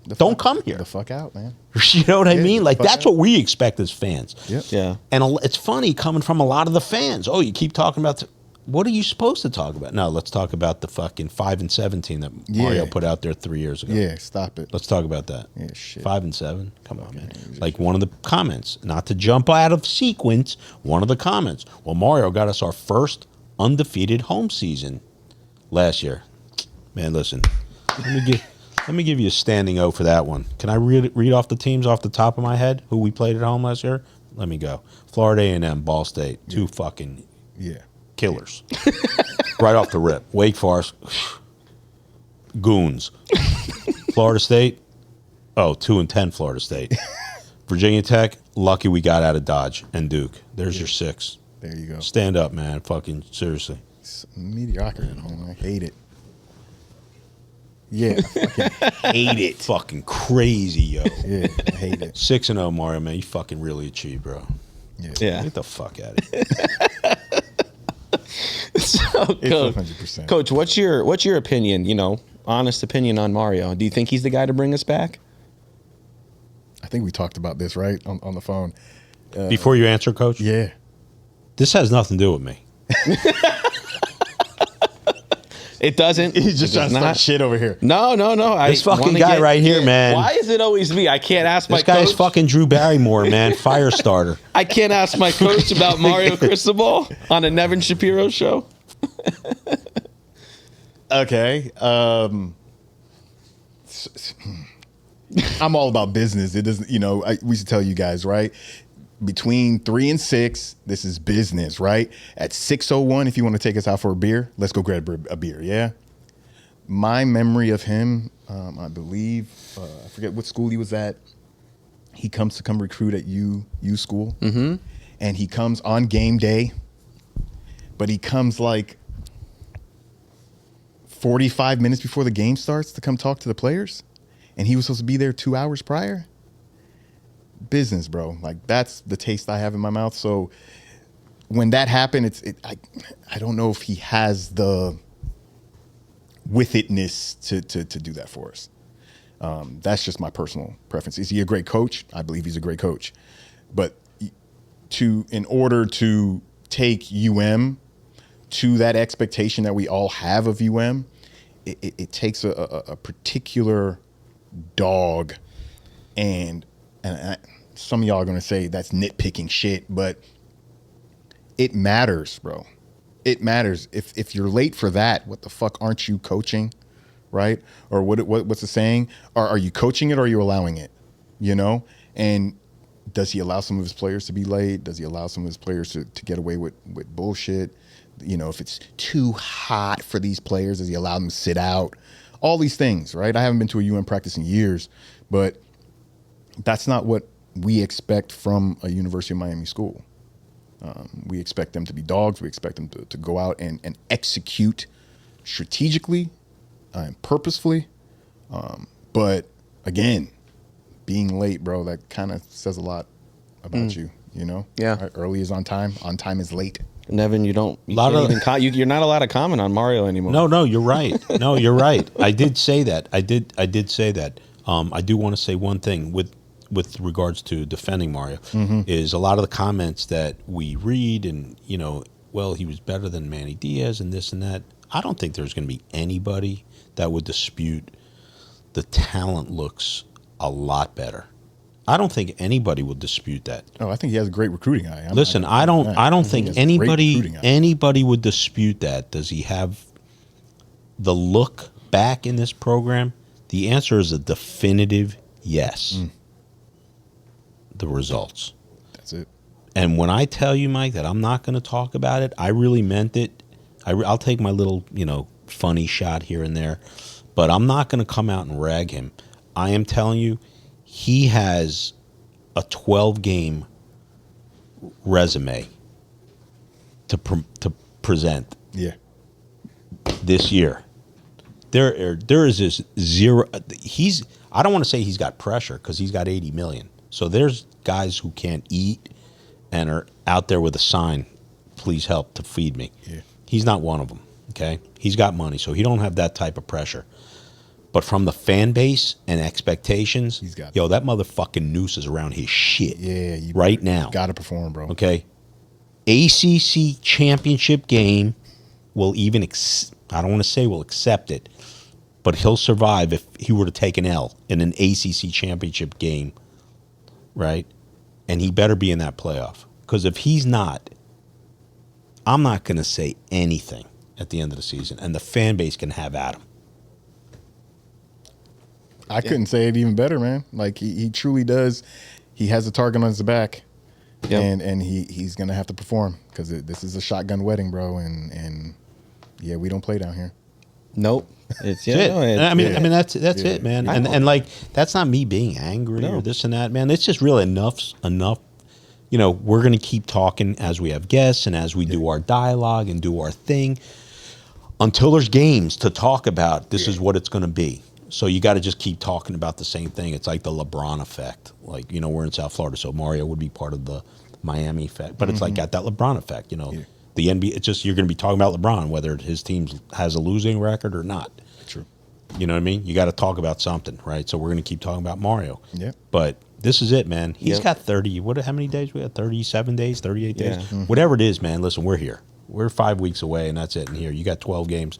don't come here. The fuck out, man. You know what I mean? Like, fuck that's out. what we expect as fans. Yep. Yeah. And it's funny coming from a lot of the fans. Oh, you keep talking about what are you supposed to talk about? No, let's talk about the fucking 5 and 17 that Mario put out there 3 years ago. Yeah, stop it. Let's talk about that. Yeah, shit. 5 and 7. Come on, man. Like, one of the comments, not to jump out of sequence, one of the comments. Well, Mario got us our first undefeated home season last year. Man, listen. Let me give you a standing O for that one. Can I read off the teams off the top of my head who we played at home last year? Let me go. Florida A&M, Ball State, 2 fucking killers. Right off the rip. Wake Forest, goons. Florida State, 2-10 Florida State. Virginia Tech, lucky we got out of Dodge. And Duke. There's your 6. There you go. Stand up, man. Fucking seriously. It's mediocrity at home. I hate it. Yeah, I fucking hate it. Fucking crazy, yo. Yeah, I hate it. 6-0, Mario, man. You fucking really achieved, bro. Yeah. Get the fuck out of here. So, It's 100%. Coach, what's your opinion, honest opinion on Mario? Do you think he's the guy to bring us back? I think we talked about this, right, on the phone. Before you answer, Coach, Yeah. this has nothing to do with me. It doesn't. He's just trying to start shit over here. No. This fucking guy right here, man. Why is it always me? I can't ask my This guy's coach. fucking Drew Barrymore, man. Fire starter. I can't ask my coach about Mario Cristobal on a Nevin Shapiro show. Okay. I'm all about business. It doesn't, we used to tell you guys, right? Between 3 and 6, this is business, right? At 6:01, if you want to take us out for a beer, let's go grab a beer, yeah? My memory of him, I believe, I forget what school he was at. He comes to recruit at U school. Mm-hmm. And he comes on game day, but he comes like 45 minutes before the game starts to come talk to the players. And he was supposed to be there 2 hours prior. Business, bro. Like, that's the taste I have in my mouth. So when that happened, I don't know if he has the with itness to do that for us. That's just my personal preference. Is he a great coach? I believe he's a great coach. But in order to take UM to that expectation that we all have of UM, it takes a particular dog, and some of y'all are going to say that's nitpicking shit, but it matters, bro. It matters. If you're late for that, what the fuck aren't you coaching, right? Or what's the saying? Are you coaching it or are you allowing it? You know? And does he allow some of his players to be late? Does he allow some of his players to get away with bullshit? You know, if it's too hot for these players, does he allow them to sit out? All these things, right? I haven't been to a UN practice in years, but that's not what we expect from a University of Miami school. We expect them to be dogs. We expect them to go out and execute strategically and purposefully. But again, being late, bro, that kind of says a lot about you, you know? Yeah. Right? Early is on time is late. Nevin, you're not allowed to comment on Mario anymore. No, you're right. No, you're right. I did say that. I did say that. I do want to say one thing with regards to defending Mario, is a lot of the comments that we read and, you know, well, he was better than Manny Diaz and this and that. I don't think there's going to be anybody that would dispute the talent looks a lot better. I don't think anybody will dispute that. Oh, I think he has a great recruiting eye. I don't think anybody would dispute that. Does he have the look back in this program? The answer is a definitive yes. The results. That's it. And when I tell you, Mike, that I'm not going to talk about it, I really meant it. I'll take my little, you know, funny shot here and there, but I'm not going to come out and rag him. I am telling you, he has a 12-game resume to present. Yeah. This year. There is this zero. I don't want to say he's got pressure because he's got $80 million. So there's guys who can't eat and are out there with a sign, please help to feed me. Yeah. He's not one of them, okay? He's got money, so he don't have that type of pressure. But from the fan base and expectations, that motherfucking noose is around his shit right now. Got to perform, bro. Okay? ACC championship game will even, I don't want to say will accept it, but he'll survive if he were to take an L in an ACC championship game, right? And he better be in that playoff. Because if he's not, I'm not going to say anything at the end of the season, and the fan base can have at him. I couldn't say it even better, man. Like, he truly does. He has a target on his back, and he's going to have to perform because this is a shotgun wedding, bro, and yeah, we don't play down here. Nope. It's it. I mean that's it, man. And like, that's not me being angry or this and that, man. It's just really enough. You know, we're going to keep talking as we have guests and as we do our dialogue and do our thing until there's games to talk about. This is what it's going to be. So you got to just keep talking about the same thing. It's like the LeBron effect. Like, you know, we're in South Florida, so Mario would be part of the Miami effect. But it's like got that LeBron effect, you know. Yeah. The NBA, it's just you're going to be talking about LeBron, whether his team has a losing record or not. True. You know what I mean? You got to talk about something, right? So we're going to keep talking about Mario. Yeah. But this is it, man. He's got 30. How many days we got? 37 days, 38 days? Mm-hmm. Whatever it is, man. Listen, we're here. We're 5 weeks away, and that's it. And here, you got 12 games.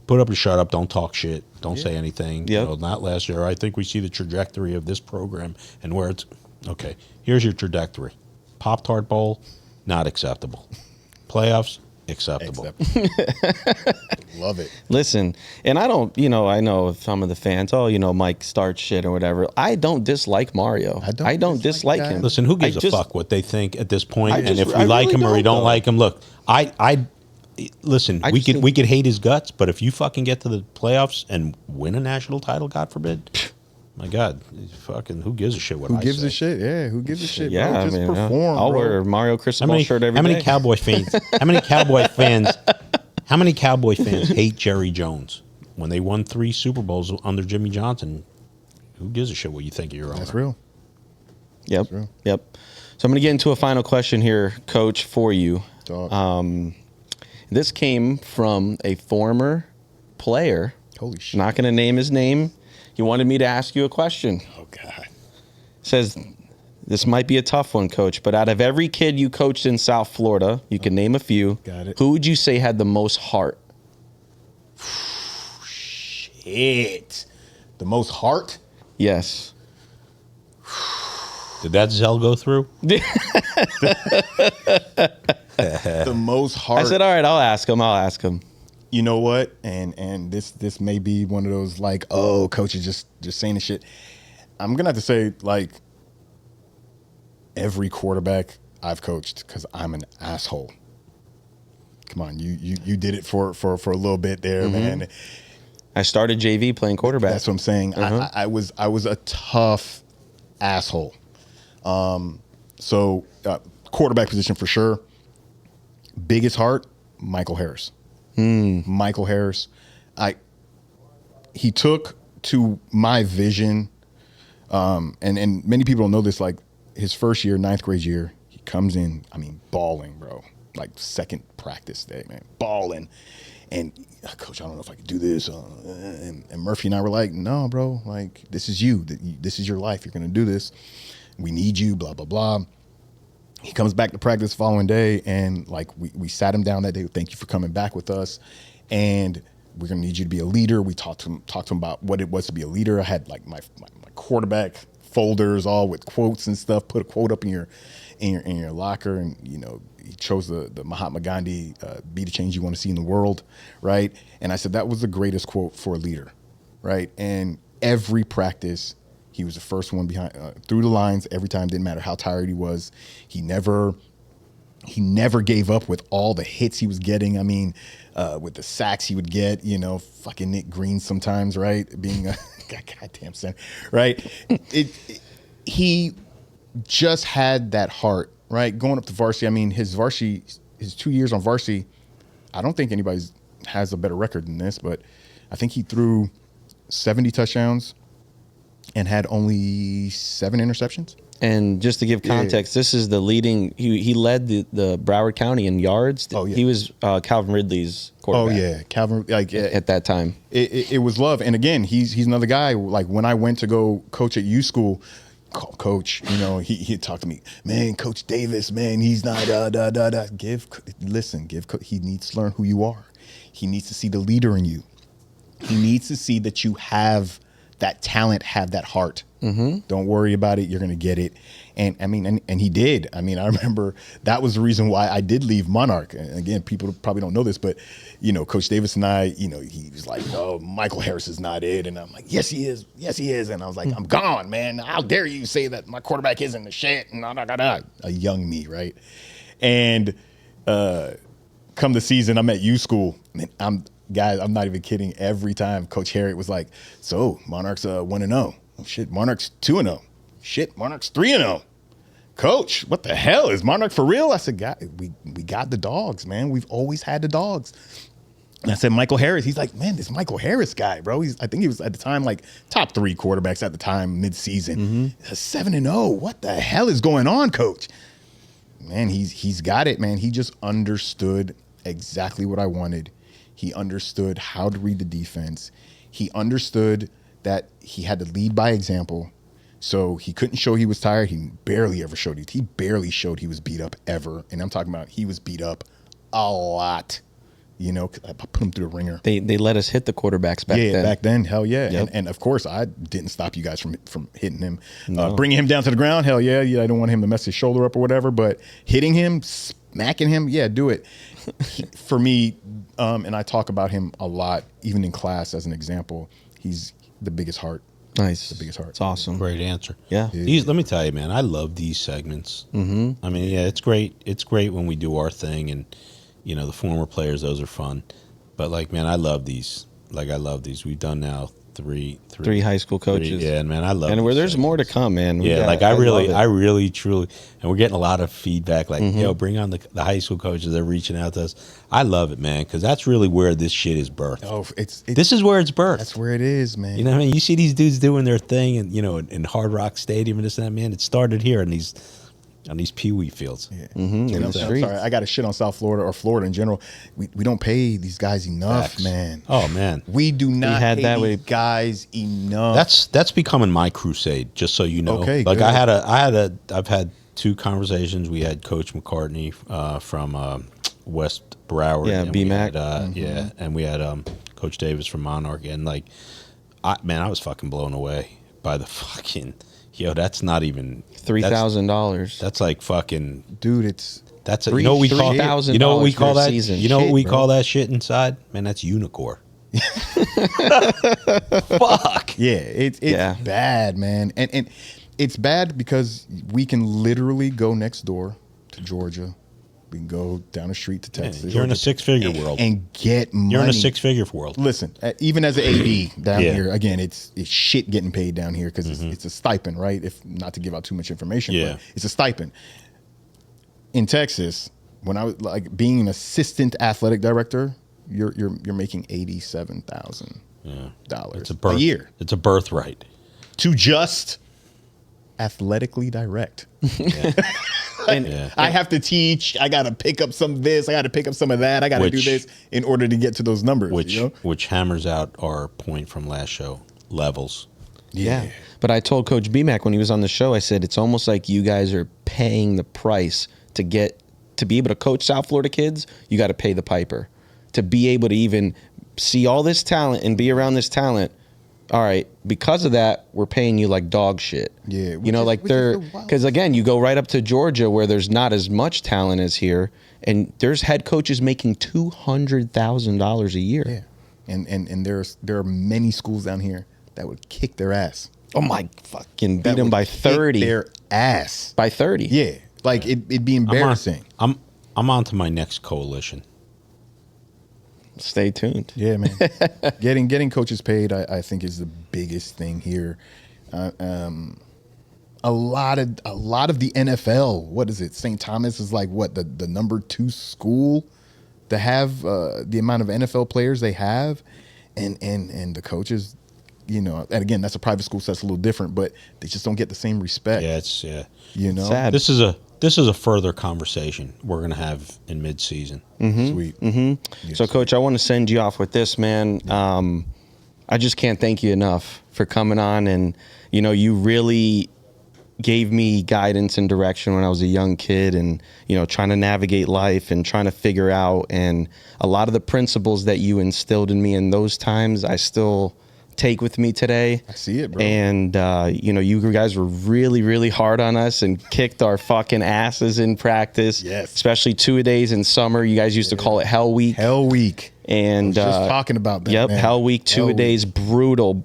Put up or shut up. Don't talk shit. Don't say anything. Yep. You know, not last year. I think we see the trajectory of this program and where it's okay. Here's your trajectory. Pop-Tart Bowl, not acceptable. Playoffs, acceptable. Love it. Listen, and I don't, I know some of the fans, Mike starts shit or whatever. I don't dislike Mario. I don't dislike him. Listen, who gives a fuck what they think at this point? And if we like him or we don't like him, look, listen, we could hate his guts, but if you fucking get to the playoffs and win a national title, God forbid, my God, fucking who gives a shit what I say? Who gives a shit? Yeah, who gives a shit? Yeah, bro? Just perform. I'll wear a Mario Cristobal shirt every day. How many Cowboy fans? How many Cowboy fans hate Jerry Jones when they won 3 Super Bowls under Jimmy Johnson? Who gives a shit what you think of your owner? That's real. Yep. That's real. Yep. So I'm going to get into a final question here, Coach, for you. Talk. This came from a former player. Holy shit. Not going to name his name. He wanted me to ask you a question. Oh, God. Says, this might be a tough one, Coach, but out of every kid you coached in South Florida, you can name a few. Got it. Who would you say had the most heart? Shit. The most heart? Yes. Did that Zell go through? The most heart. I said, all right, I'll ask him. You know what? And this may be one of those like, oh, coach is just saying this shit. I'm gonna have to say like every quarterback I've coached because I'm an asshole. Come on, you did it for a little bit there, man. I started JV playing quarterback. That's what I'm saying. I was a tough asshole. So quarterback position for sure. Biggest heart, Michael Harris. Michael Harris. He took to my vision, and many people don't know this, like his first year, 9th grade year, he comes in, I mean, balling, bro. Like second practice day, man, balling. And coach, I don't know if I could do this. And Murphy and I were like, no, bro, like this is you. This is your life. You're going to do this. We need you, blah, blah, blah. He comes back to practice the following day, and like we sat him down that day. Thank you for coming back with us, and we're gonna need you to be a leader. We talked to him about what it was to be a leader. I had like my quarterback folders all with quotes and stuff. Put a quote up in your locker, and you know he chose the Mahatma Gandhi, "Be the change you want to see in the world," right? And I said that was the greatest quote for a leader, right? And every practice, he was the first one behind through the lines every time. Didn't matter how tired he was. He never gave up with all the hits he was getting. I mean, with the sacks he would get, you know, fucking Nick Green sometimes, right? Being a goddamn center, right? He just had that heart, right? Going up to varsity. I mean, his 2 years on varsity, I don't think anybody has a better record than this, but I think he threw 70 touchdowns and had only 7 interceptions. And just to give context, this is the leading. He led the Broward County in yards. Oh, yeah. He was Calvin Ridley's quarterback. Oh yeah, Calvin. Like at that time, it was love. And again, he's another guy. Like when I went to go coach at U School, coach, you know, he'd talk to me, man, Coach Davis, man, he's not he needs to learn who you are. He needs to see the leader in you. He needs to see that you have that talent, have that heart. Don't worry about it. You're going to get it. And I mean, and he did. I mean, I remember that was the reason why I did leave Monarch. And again, people probably don't know this, but you know, Coach Davis and I, you know, he was like, "Oh, Michael Harris is not it." And I'm like, "Yes, he is. Yes, he is." And I was like, "I'm gone, man. How dare you say that my quarterback isn't the shit?" And a young me, right? And come the season, I'm at U School. And guys, I'm not even kidding. Every time Coach Harriet was like, "So Monarch's 1-0. Oh shit, Monarch's 2-0. Shit, Monarch's 3-0. Coach, what the hell is Monarch for real?" I said, "God, we got the dogs, man. We've always had the dogs." And I said, "Michael Harris." He's like, "Man, this Michael Harris guy, bro. I think he was at the time like top 3 quarterbacks at the time, mid-season. 7-0. What the hell is going on, Coach?" Man, he's got it, man. He just understood exactly what I wanted. He understood how to read the defense. He understood that he had to lead by example. So he couldn't show he was tired. He barely ever showed it. He barely showed he was beat up ever. And I'm talking about he was beat up a lot. You know, I put him through the ringer. They let us hit the quarterbacks back then. Yeah, back then, hell yeah. Yep. And of course, I didn't stop you guys from hitting him. No. Bringing him down to the ground, hell yeah. I don't want him to mess his shoulder up or whatever. But hitting him, smacking him, yeah, do it. For me, and I talk about him a lot, even in class as an example, he's the biggest heart. Nice. The biggest heart. It's awesome. Great answer. Yeah. Let me tell you, man, I love these segments. I mean, yeah, it's great. It's great when we do our thing, and you know, the former players, those are fun. But like, man, I love these. Like, I love these. We've done now three high school coaches. Yeah, man, I love. And these there's segments. more to come, man. Yeah, like I really, truly, and we're getting a lot of feedback. Like, yo, bring on the high school coaches. They're reaching out to us. I love it, man, because that's really where this shit is birthed. Oh, this is where it's birthed. That's where it is, man. You know what I mean? You see these dudes doing their thing, and you know, in Hard Rock Stadium and this and that. Man, it started here, and these. On these peewee fields. Yeah. In the I'm streets. sorry, I got to shit on South Florida or Florida in general. We don't pay these guys enough, Facts. man. Oh man, We do not had pay that these way- guys enough. that's becoming my crusade. Just so you know, Okay, like good. I've had 2 conversations. We had Coach McCartney from West Broward. Yeah, and we BMAC. had, yeah, and we had Coach Davis from Monarch, and like, I was fucking blown away by the fucking. Yo, that's not even $3,000. That's like fucking. Dude, it's That's you know what we call $3,000 you know what we for call a that season. you know what Shit, we bro. call that shit inside, man. That's unicorn. Fuck. yeah, it's Yeah. bad, man. And it's bad because we can literally go next door to Georgia. We can go down the street to Texas. You're in a 6-figure world. and get money. You're in a 6-figure world. Listen, even as an AD down Yeah. here, again, it's shit getting paid down here because it's a stipend, right? If not to give out too much information, Yeah. but it's a stipend. In Texas, when I was like being an assistant athletic director, you're making $87,000 It's a year It's a birthright. to just athletically direct. And Yeah. I have to teach. I got to pick up some of this. I got to pick up some of that. I got to do Which- this in order to get to those numbers. Which you know? which hammers out our point from last show. Levels. Yeah. But I told Coach BMAC when he was on the show, I said, it's almost like you guys are paying the price to be able to coach South Florida kids. You got to pay the piper to be able to even see all this talent and be around this talent. All right, because of that, we're paying you like dog shit. Yeah, you know, like they're because again, you go right up to Georgia where there's not as much talent as here, and there's head coaches making $200,000 a year. Yeah, and there are many schools down here that would kick their ass. Oh my fucking beat That them would by kick 30. their ass. By 30. Yeah, like it'd be embarrassing. I'm on to my next coalition. Stay tuned. Yeah, man. getting coaches paid, I think, is the biggest thing here. A lot of the NFL. What is it? St. Thomas is like what the number 2 school to have the amount of NFL players they have, and the coaches. You know, and again, that's a private school, so that's a little different, but they just don't get the same respect. Yeah, You know, Sad. This is a further conversation we're gonna have in mid-season. Sweet. Yes. So, Coach, I want to send you off with this, man. I just can't thank you enough for coming on, and you know, you really gave me guidance and direction when I was a young kid, and you know, trying to navigate life and trying to figure out. And a lot of the principles that you instilled in me in those times, I still take with me today. I see it, bro. And you know, you guys were really, really hard on us and kicked our fucking asses in practice. Yes. Especially 2-a-days in summer. You guys used to call it Hell Week. Hell Week. And Just talking about that. Yep, man. Hell Week, Hell 2-a-days, brutal.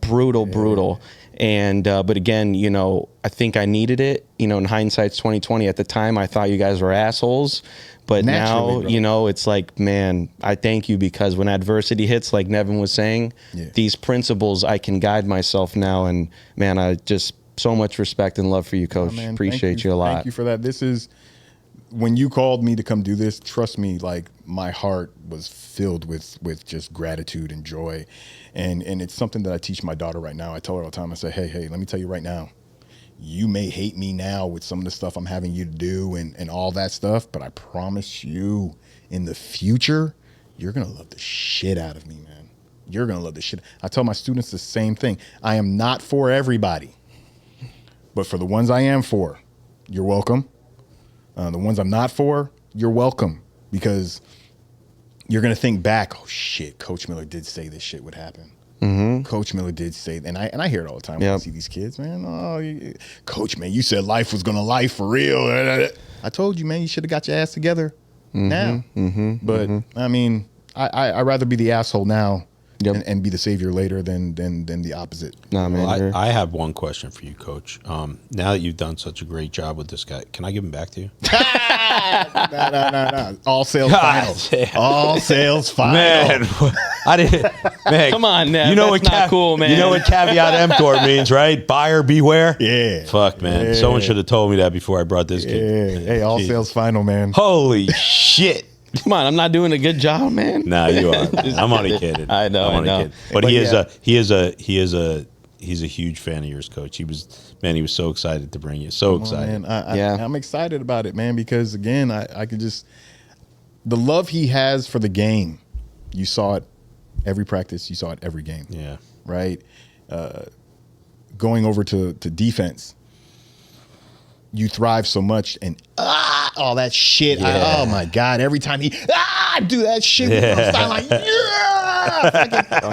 And but again, you know, I think I needed it. You know, in hindsight's 2020. At the time, I thought you guys were assholes. But Naturally, now, bro. you know, it's like, man, I thank you, because when adversity hits, like Nevin was saying, Yeah. these principles, I can guide myself now. And man, I just so much respect and love for you, Coach. Man, Appreciate thank you a lot. Thank you for that. This is when you called me to come do this. Trust me, like my heart was filled with just gratitude and joy, and it's something that I teach my daughter right now. I tell her all the time. I say, hey, let me tell you right now. You may hate me now with some of the stuff I'm having you to do and all that stuff, but I promise you, in the future, you're gonna love the shit out of me, man. You're gonna love the shit. I tell my students the same thing. I am not for everybody, but for the ones I am for, you're welcome. The ones I'm not for, you're welcome, because you're gonna think back. Oh shit, Coach Miller did say this shit would happen. Coach Miller did say, and I hear it all the time when I Yep. see these kids, man. Oh, Coach, man, you said life was gonna life for real. I told you, man, you should have got your ass together now. But I mean, I'd rather be the asshole now Yep. and be the savior later than the opposite. Nah, man. Well, you're- I have one question for you, Coach. Now that you've done such a great job with this guy, can I give him back to you? No. All sales God final. damn. All sales final. Man, I didn't. Man, Come on, Nev, You know that's what not cool, man. You know what caveat emptor means, right? Buyer beware. Yeah. Fuck, man. Yeah. Someone should have told me that before I brought this Yeah. kid. Hey, all Jeez. sales final, man. Holy shit. Come on, I'm not doing a good job, man. Nah, you are. I'm only kidding. I know, I'm only I know. kidding. But But he yeah. is he's a huge fan of yours, Coach. He was so excited to bring you. So excited. Man, I'm excited about it, man, because again, I could just the love he has for the game. You saw it every practice. You saw it every game. Yeah. Right. Going over to defense. You thrive so much, and all that shit. Yeah. Oh my God! Every time he do that shit, I'm like,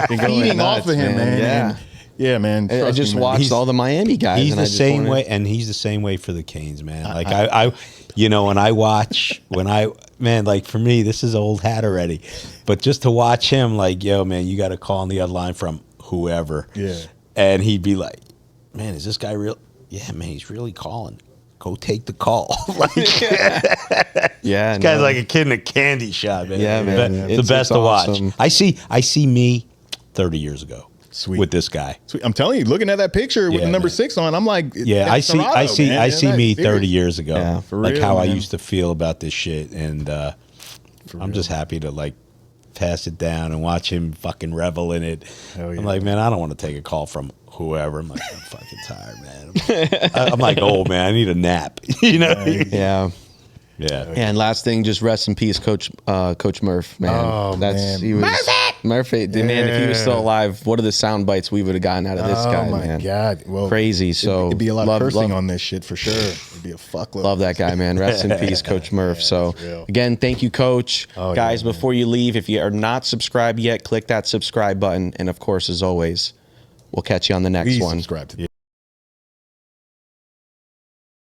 feeding off of him, man. Yeah. Yeah, man. I just watched all the Miami guys. He's and the I just same wanted- way, and he's the same way for the Canes, man. Like I when I watch, like for me, this is old hat already, but just to watch him, like, yo, man, you got to call on the other line from whoever, and he'd be like, man, is this guy real? Yeah, man, he's really calling. Go take the call. Like, yeah, this guy's like a kid in a candy shop, man. Yeah, man. The best to awesome. watch. I see me 30 years ago. Sweet. With this guy. Sweet. I'm telling you, looking at that picture with the number 6 on, I'm like, yeah, I see me 30 years ago. Yeah, for like real, how I man. used to feel about this shit, and I'm just happy to like pass it down and watch him fucking revel in it. Hell yeah. I'm like, man, I don't want to take a call from whoever. I'm like, I'm fucking tired, man. I'm like, old man, I need a nap. You know? Yeah. Yeah. And last thing, just rest in peace, Coach Murph, man. Oh, man. He was Murphy, man. If he was still alive, what are the sound bites we would have gotten out of this guy, Oh my man? God! Well, Crazy. So it'd be a lot of cursing on this shit for sure. It'd be a fuckload. Love that guy, man. Rest in peace, Coach Murph. So real. again, thank you, Coach. Oh, Guys, yeah, man. before you leave, if you are not subscribed yet, click that subscribe button. And of course, as always, we'll catch you on the next Please one. subscribe to